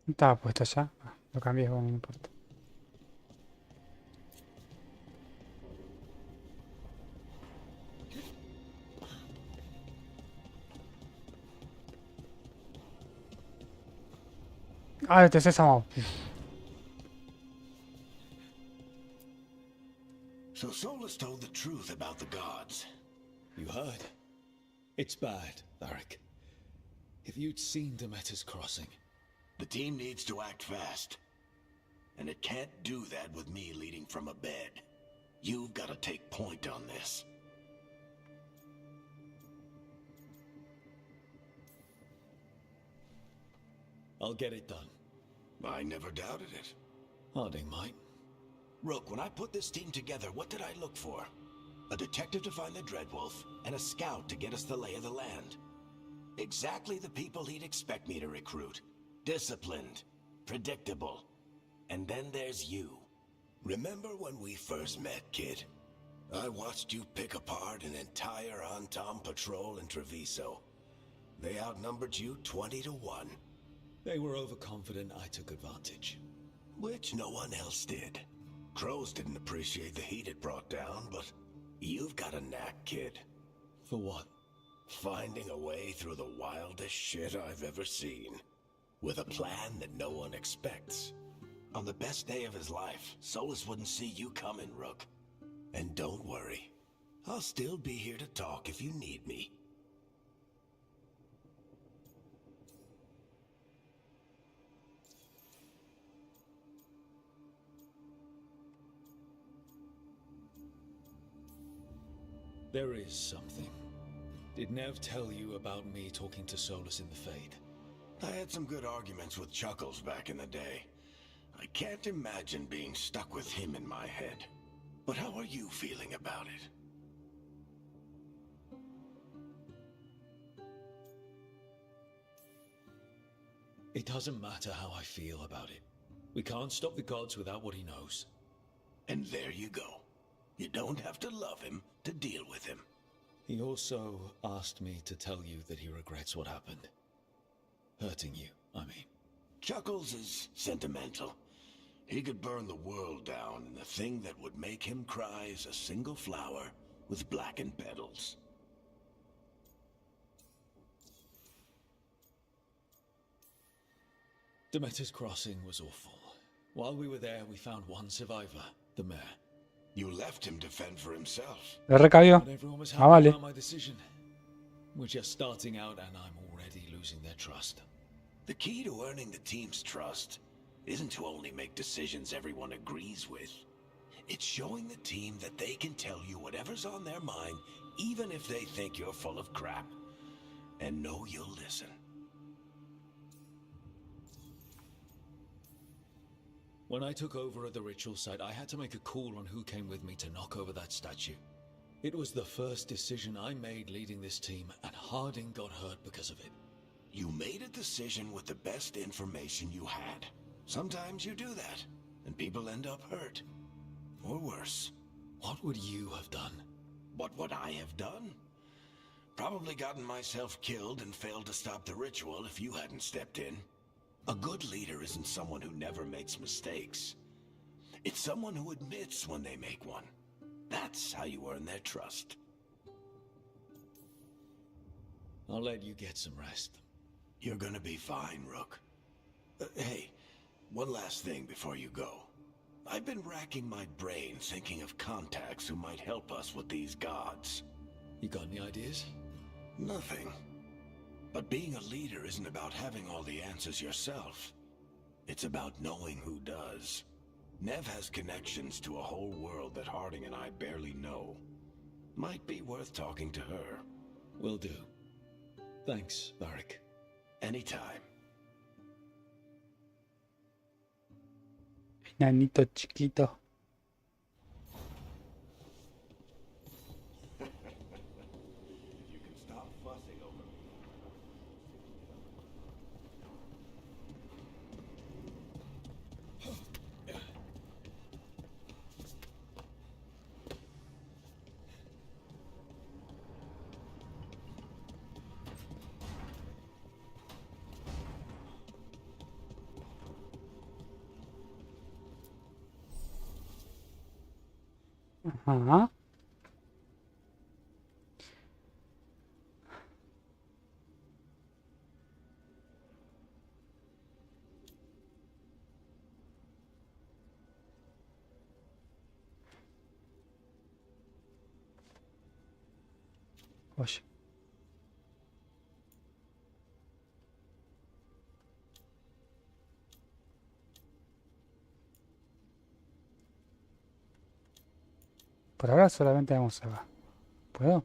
Estaba puesto ya. Ah, lo cambié, bueno, no importa. Ah, este sésamo. So Solus told the truth about the gods. You heard? It's bad, Varric. If you'd seen Demeter's crossing... The team needs to act fast. And it can't do that with me leading from a bed. You've got to take point on this. I'll get it done. I never doubted it. Harding might. Rook, when I put this team together, what did I look for? A detective to find the Dreadwolf, and a scout to get us the lay of the land. Exactly the people he'd expect me to recruit. Disciplined, predictable. And then there's you. Remember when we first met, kid? I watched you pick apart an entire Antom patrol in Treviso. They outnumbered you 20-1. They were overconfident, I took advantage. Which no one else did. Crows didn't appreciate the heat it brought down, but you've got a knack, kid. For what? Finding a way through the wildest shit I've ever seen. With a plan that no one expects. On the best day of his life, Solus wouldn't see you coming, Rook. And don't worry. I'll still be here to talk if you need me. There is something. Did Nev tell you about me talking to Solus in the Fade? I had some good arguments with Chuckles back in the day. I can't imagine being stuck with him in my head. But how are you feeling about it? It doesn't matter how I feel about it. We can't stop the gods without what he knows. And there you go. You don't have to love him to deal with him. He also asked me to tell you that he regrets what happened. Hurting you, I mean. Chuckles is sentimental. He could burn the world down, and the thing that would make him cry is a single flower with blackened petals. Demeter's Crossing was awful. While we were there, we found one survivor, the mayor. You left him to fend for himself. Le recabió. But everyone was Ah, happy vale. about my decision. We're just starting out and I'm already losing their trust. The key to earning the team's trust isn't to only make decisions everyone agrees with. It's showing the team that they can tell you whatever's on their mind, even if they think you're full of crap. And know you'll listen. When I took over at the ritual site, I had to make a call on who came with me to knock over that statue. It was the first decision I made leading this team, and Harding got hurt because of it. You made a decision with the best information you had. Sometimes you do that, and people end up hurt. Or worse. What would you have done? What would I have done? Probably gotten myself killed and failed to stop the ritual if you hadn't stepped in. A good leader isn't someone who never makes mistakes. It's someone who admits when they make one. That's how you earn their trust. I'll let you get some rest. You're gonna be fine, Rook. Hey, one last thing before you go. I've been racking my brain thinking of contacts who might help us with these gods. You got any ideas? Nothing. But being a leader isn't about having all the answers yourself. It's about knowing who does. Nev has connections to a whole world that Harding and I barely know. Might be worth talking to her. Will do. Thanks, Varric. Anytime. Enanito chiquito. You can stop fussing over me. Ajá. Oye. Por ahora solamente vamos a... ¿Puedo?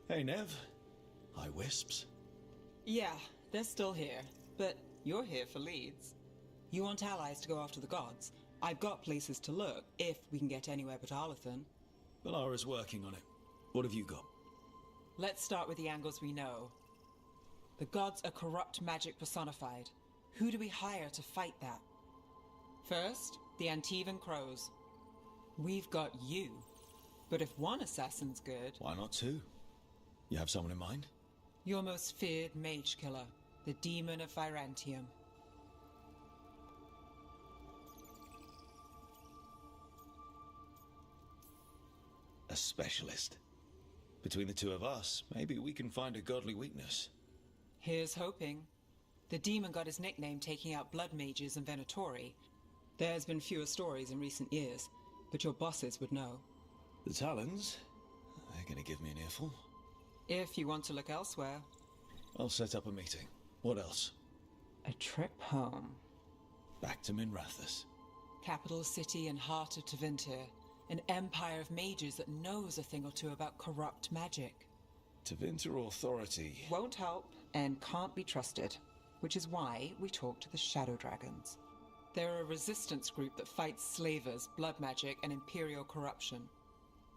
Hey, Nev. Hi, Wisps. Yeah, they're still here, but you're here for leads. You want allies to go after the gods? I've got places to look, if we can get anywhere but Arlathan. Valara's working on it. What have you got? Let's start with the angles we know. The gods are corrupt magic personified. Who do we hire to fight that? First, the Antivan Crows. We've got you. But if one assassin's good... Why not two? You have someone in mind? Your most feared mage killer, the Demon of Virantium. A specialist. Between the two of us, maybe we can find a godly weakness. Here's hoping. The demon got his nickname taking out blood mages and venatori. There's been fewer stories in recent years, but your bosses would know. The Talons? They're gonna give me an earful. If you want to look elsewhere. I'll set up a meeting. What else? A trip home. Back to Minrathous. Capital city and heart of Tevinter. An empire of mages that knows a thing or two about corrupt magic. Tevinter Authority Won't help and can't be trusted, which is why we talk to the Shadow Dragons. They're a resistance group that fights slavers, blood magic, and imperial corruption.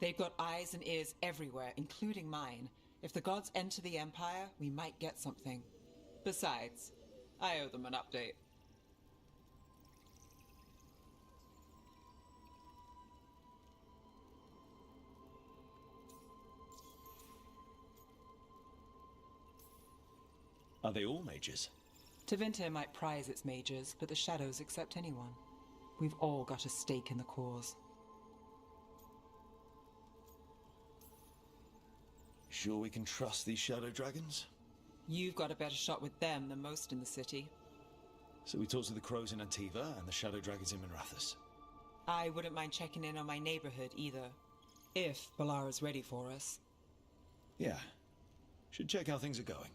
They've got eyes and ears everywhere, including mine. If the gods enter the Empire, we might get something. Besides, I owe them an update. Are they all mages? Tevinter might prize its mages, but the Shadows accept anyone. We've all got a stake in the cause. Sure we can trust these Shadow Dragons? You've got a better shot with them than most in the city. So we talk to the Crows in Antiva and the Shadow Dragons in Minrathous. I wouldn't mind checking in on my neighborhood either. If Balara's ready for us. Yeah. Should check how things are going.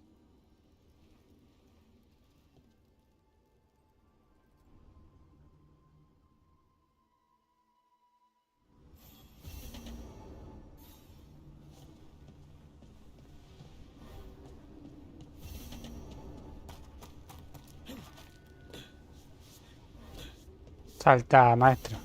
Salta, maestro.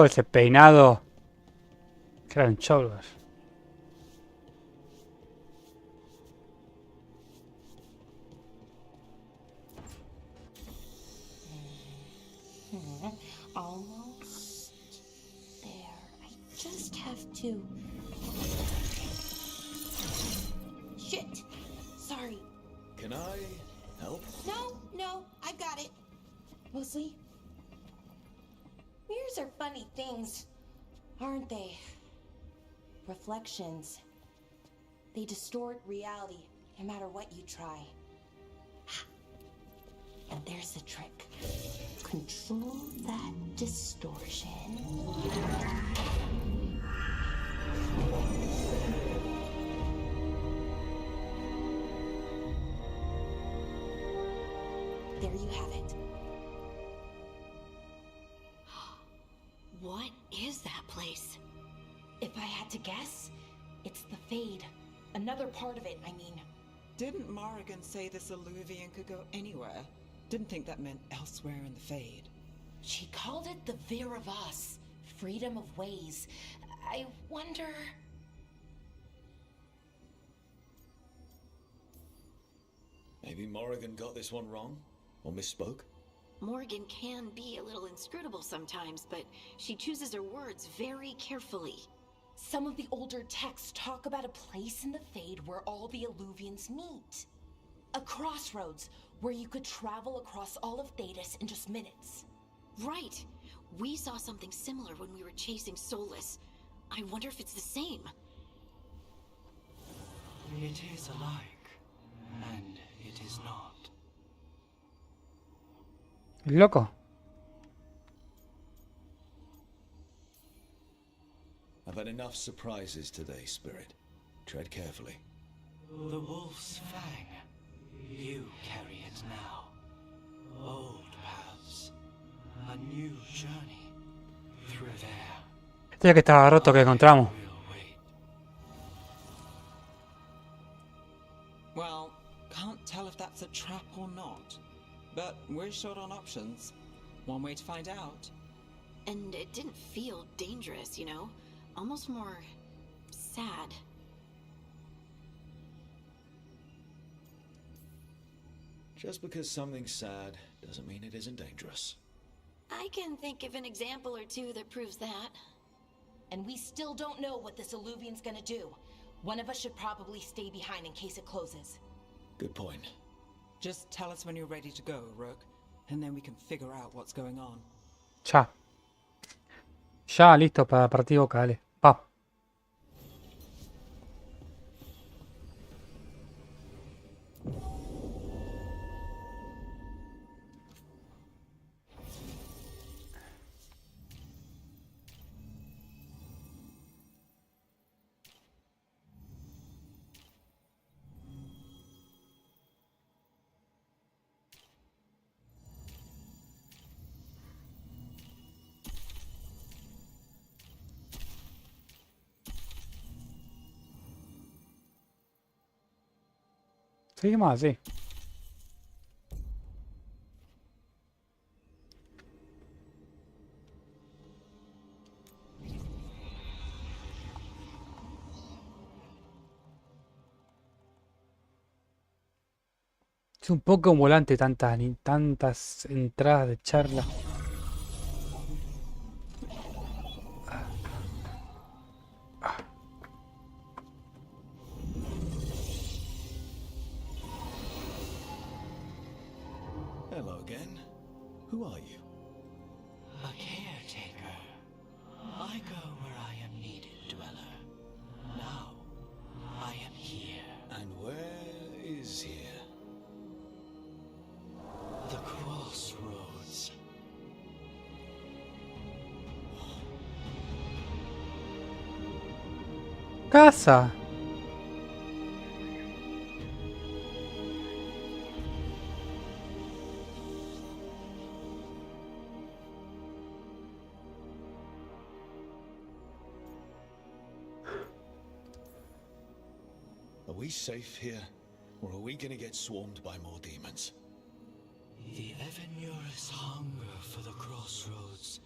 Ese peinado. Que eran cholos. Almost there. I just have to. Shit! Sorry. Can I help? No, I've got it. Mostly. Mirrors are funny things, aren't they? Reflections. They distort reality, no matter what you try. And there's the trick. Control that distortion. There you have it. What is that place? If I had to guess, it's the Fade. Another part of it, I mean. Didn't Morrigan say this Illuvian could go anywhere? Didn't think that meant elsewhere in the Fade. She called it the Vir of Us. Freedom of ways. I wonder... Maybe Morrigan got this one wrong? Or misspoke? Morgan can be a little inscrutable sometimes, but she chooses her words very carefully. Some of the older texts talk about a place in the Fade where all the Illuvians meet. A crossroads where you could travel across all of Thedas in just minutes. Right. We saw something similar when we were chasing Solus. I wonder if it's the same. It is alike, and it is not. Loco. I've had enough surprises today, Spirit. Tread carefully. The wolf's fang. You carry it now. Old paths. A new journey. Through there. Este es el que estaba roto que encontramos. Well, can't tell if that's a trap or not. But We're short on options. One way to find out. And it didn't feel dangerous, you know? Almost more sad. Just because something's sad doesn't mean it isn't dangerous. I can think of an example or two that proves that. And we still don't know what this alluvian's gonna do. One of us should probably stay behind in case it closes. Good point. Just tell us when you're ready to go, Rook, and then we can figure out what's going on. Ya. Ya, listo para partir boca, dale. Pa. Seguimos así. Es un poco un volante tantas entradas de charla. Hello again. Who are you? A caretaker. I go where I am needed, dweller. Now, I am here. And where is here? The crossroads. Casa. Are we safe here, or are we gonna get swarmed by more demons? The Evanurus hunger for the crossroads.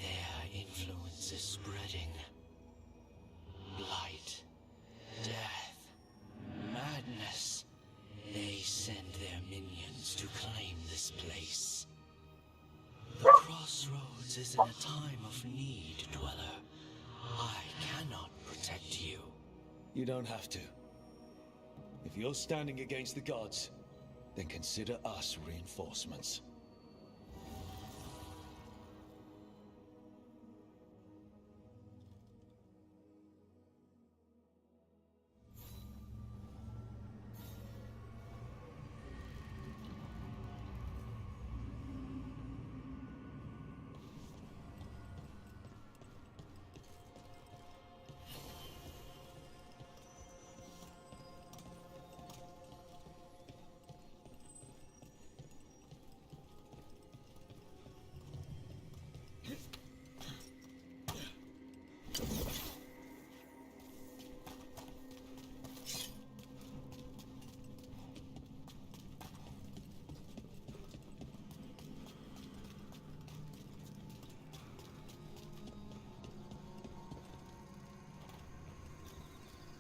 Their influence is spreading. Blight, death, madness. They send their minions to claim this place. The crossroads is in a time of need, dweller. I cannot protect you. You don't have to. If you're standing against the gods, then consider us reinforcements.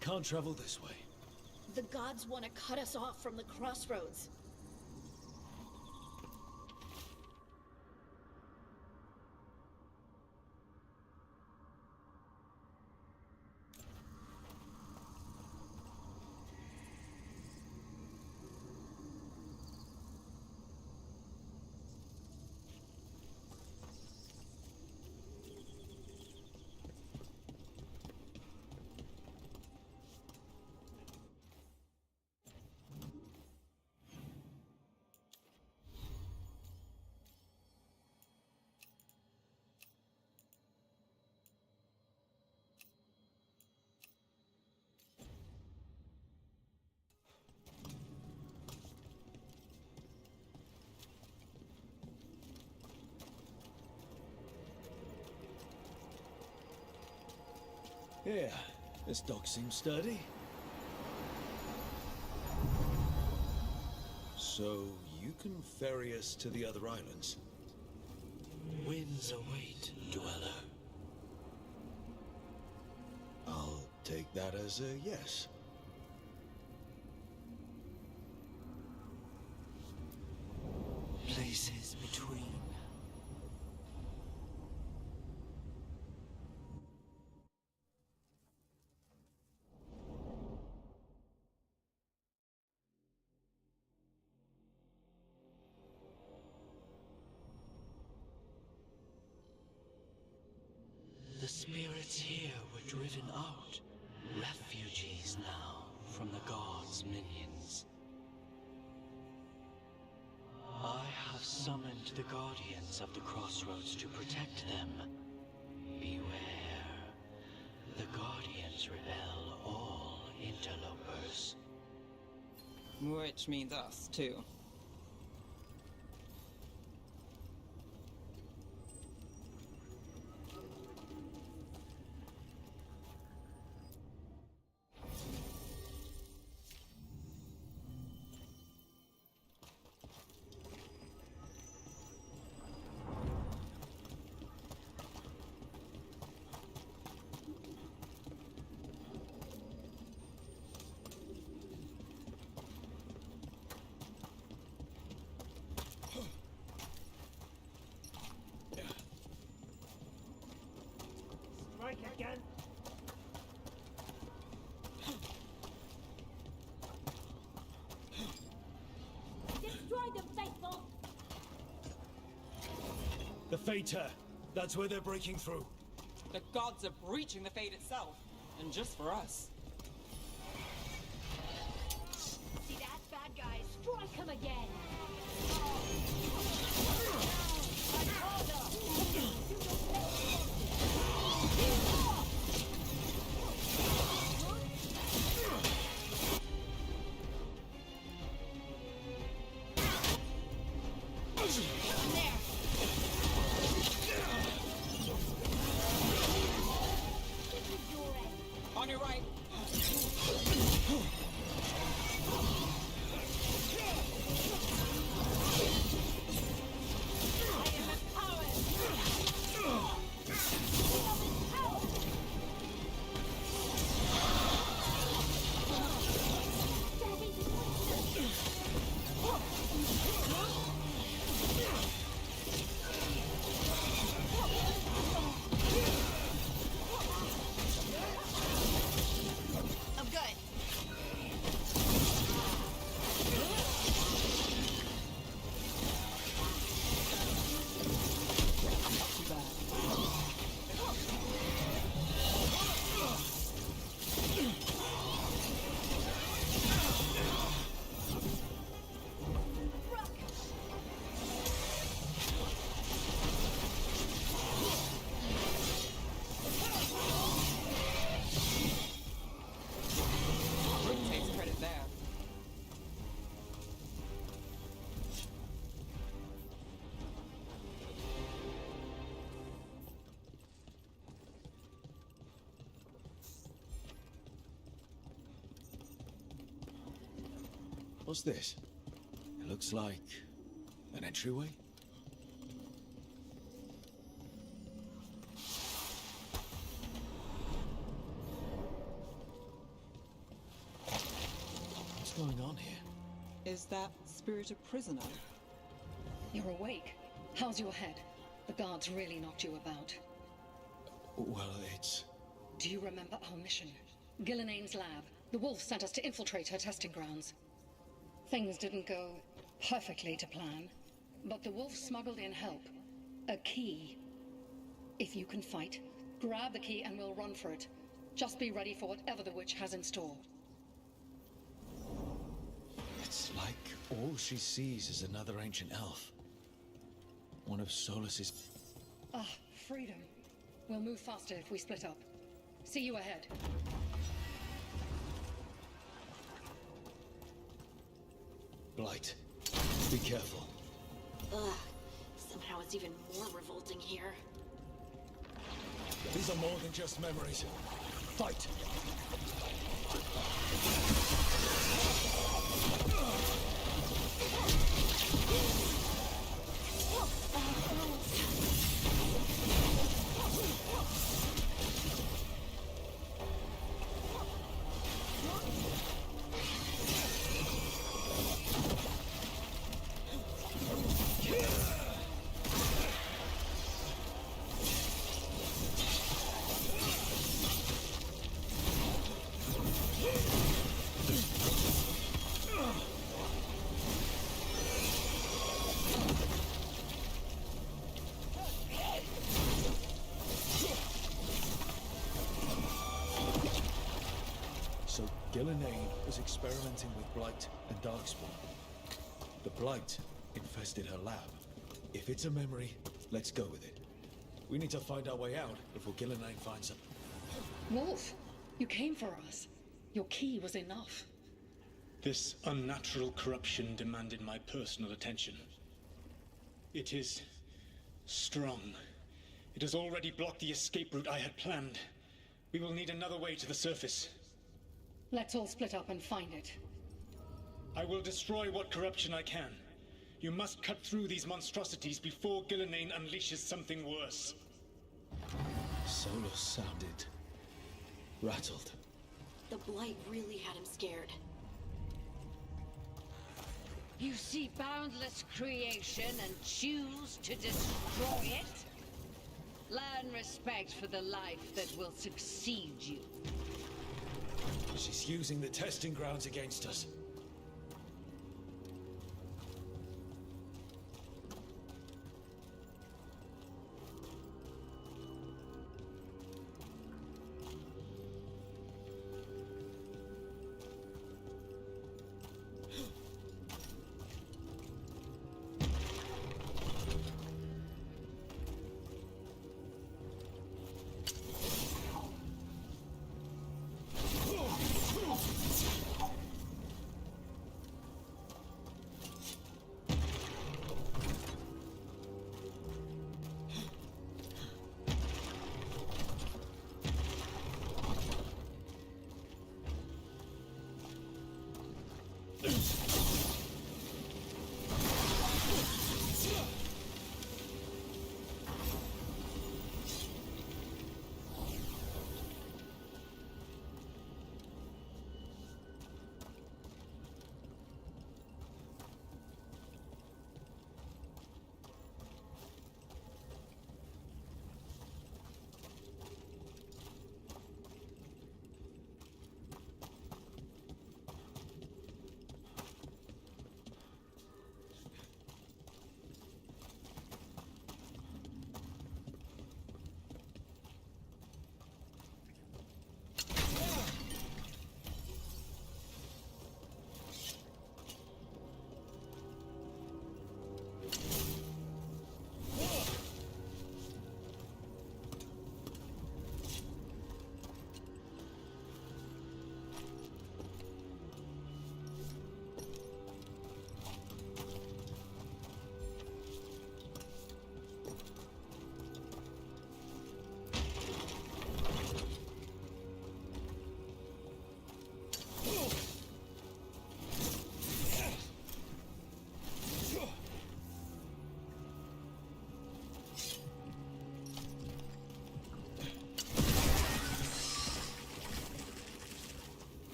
Can't travel this way. The gods want to cut us off from the crossroads. Yeah, this dog seems sturdy. So, you can ferry us to the other islands. Winds await, dweller. I'll take that as a yes. Places between. The spirits here were driven out, refugees now from the gods' minions. I have summoned the guardians of the crossroads to protect them. Beware. The guardians repel all interlopers. Which means us, too. Strike again. Destroy them, faithful. The Fater. That's where they're breaking through. The gods are breaching the fate itself, and just for us. See that, bad guys? Strike him again. On your right. I'm good. Rook takes credit there. What's this? It looks like an entryway. What's going on here? Is that spirit a prisoner? You're awake. How's your head? The guards really knocked you about. Well, it's... Do you remember our mission? Gillinane's lab. The wolf sent us to infiltrate her testing grounds. Things didn't go perfectly to plan, but the wolf smuggled in help. A key. If you can fight, grab the key and we'll run for it. Just be ready for whatever the witch has in store. It's like all she sees is another ancient elf. One of Solus's... Ah, freedom. We'll move faster if we split up. See you ahead. Blight. Be careful. Ugh. Somehow it's even more revolting here. These are more than just memories. Fight! So Gillenane was experimenting with Blight and Darkspawn. The Blight infested her lab. If it's a memory, let's go with it. We need to find our way out before Gillenane finds her. Wolf, you came for us. Your key was enough. This unnatural corruption demanded my personal attention. It is strong. It has already blocked the escape route I had planned. We will need another way to the surface. Let's all split up and find it. I will destroy what corruption I can. You must cut through these monstrosities before Gillenane unleashes something worse. Solus sounded rattled. The Blight really had him scared. You see boundless creation and choose to destroy it? Learn respect for the life that will succeed you. She's using the testing grounds against us.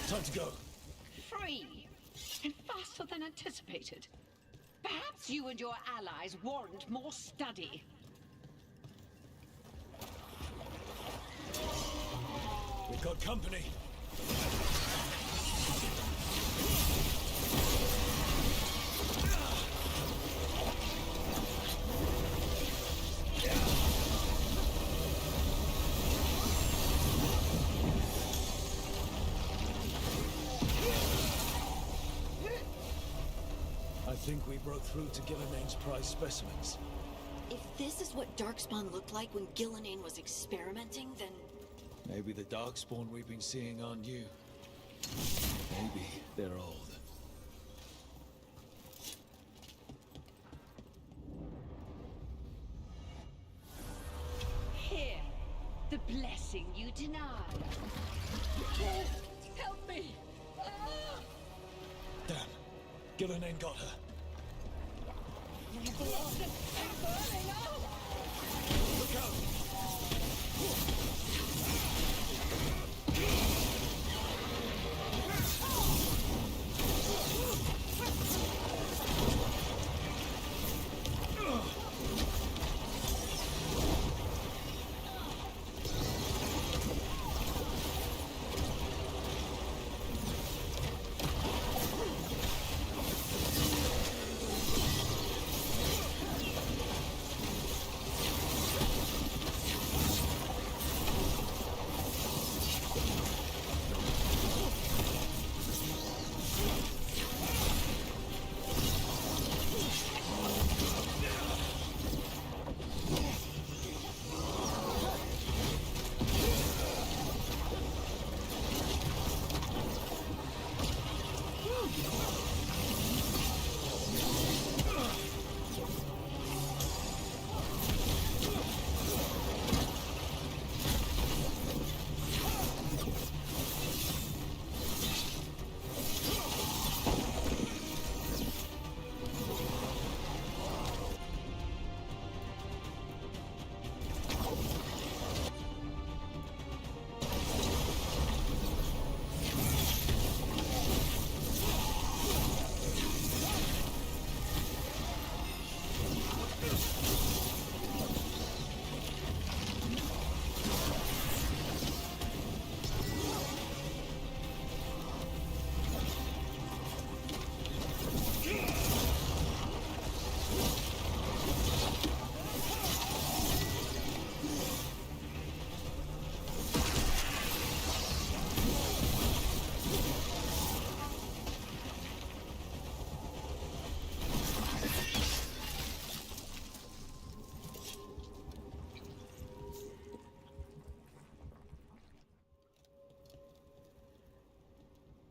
Time to go. Free. And faster than anticipated. Perhaps you and your allies warrant more study. We've got company. I think we broke through to Gillenane's prize specimens. If this is what Darkspawn looked like when Gillenane was experimenting, then... Maybe the Darkspawn we've been seeing aren't new. Maybe they're old. The blessing you denied. Help me! Ah! Damn. Gillenane got her. Blood and burning! Oh! Look out!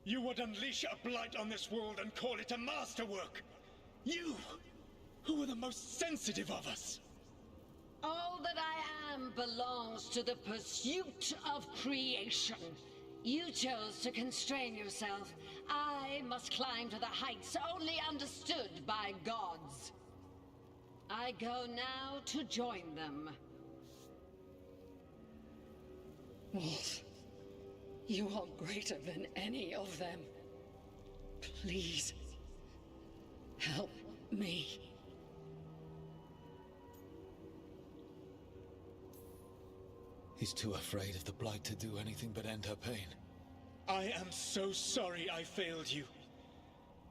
You would unleash a blight on this world and call it a masterwork! You, who are the most sensitive of us! All that I am belongs to the pursuit of creation. You chose to constrain yourself. I must climb to the heights only understood by gods. I go now to join them. Wolf, you are greater than any of them. Please, help me. He's too afraid of the Blight to do anything but end her pain. I am so sorry I failed you.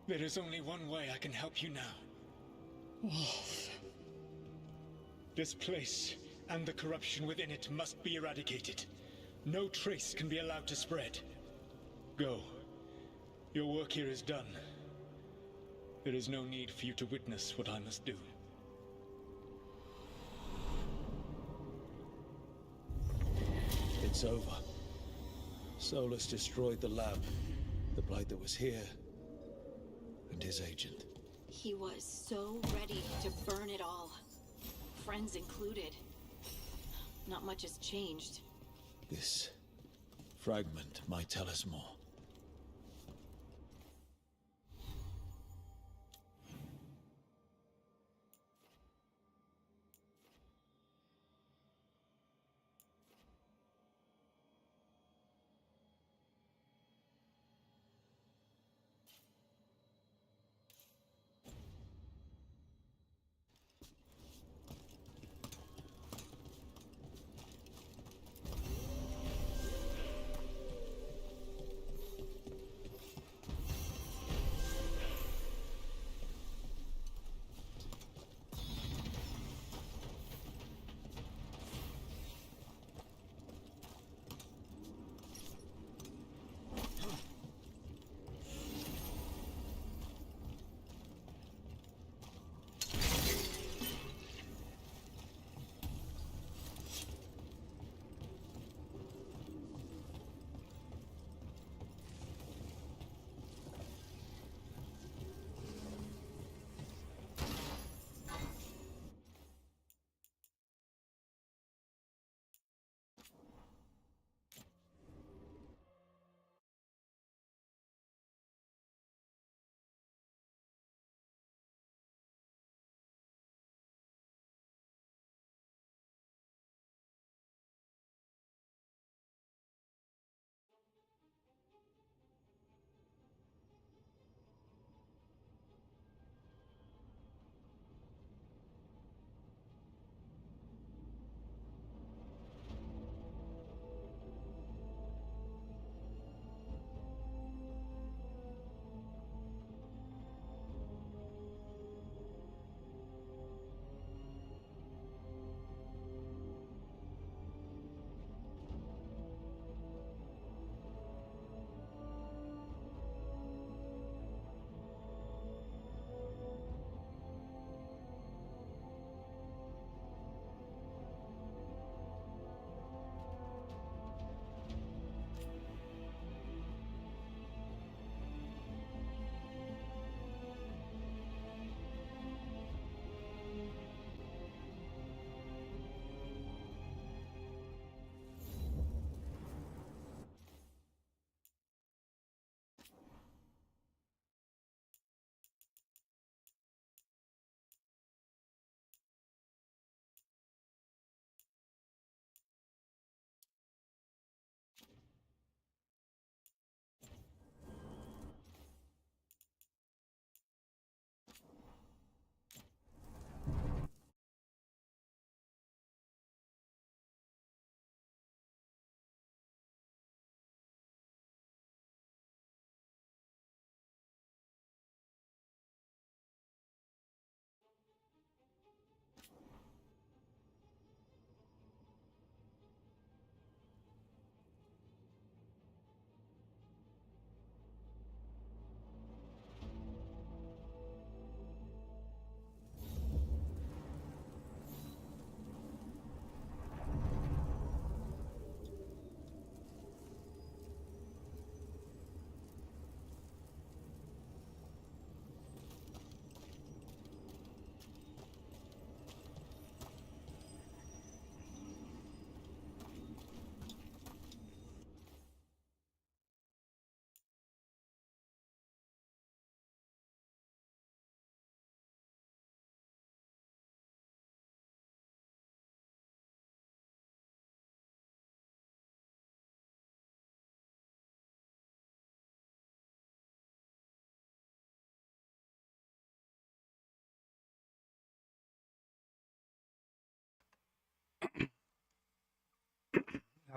There is only one way I can help you now. Wolf. This place and the corruption within it must be eradicated. No trace can be allowed to spread. Go. Your work here is done. There is no need for you to witness what I must do. It's over. Solus destroyed the lab, the Blight that was here, and his agent. He was so ready to burn it all. Friends included. Not much has changed. This fragment might tell us more.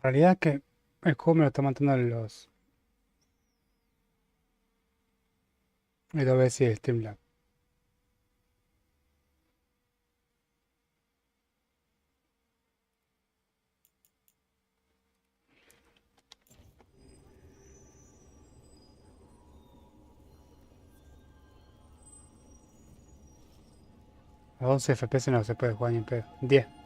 realidad es que el juego me lo está matando el OBS y el Streamlabs. A 11 FPS no se puede jugar ni en pedo. 10.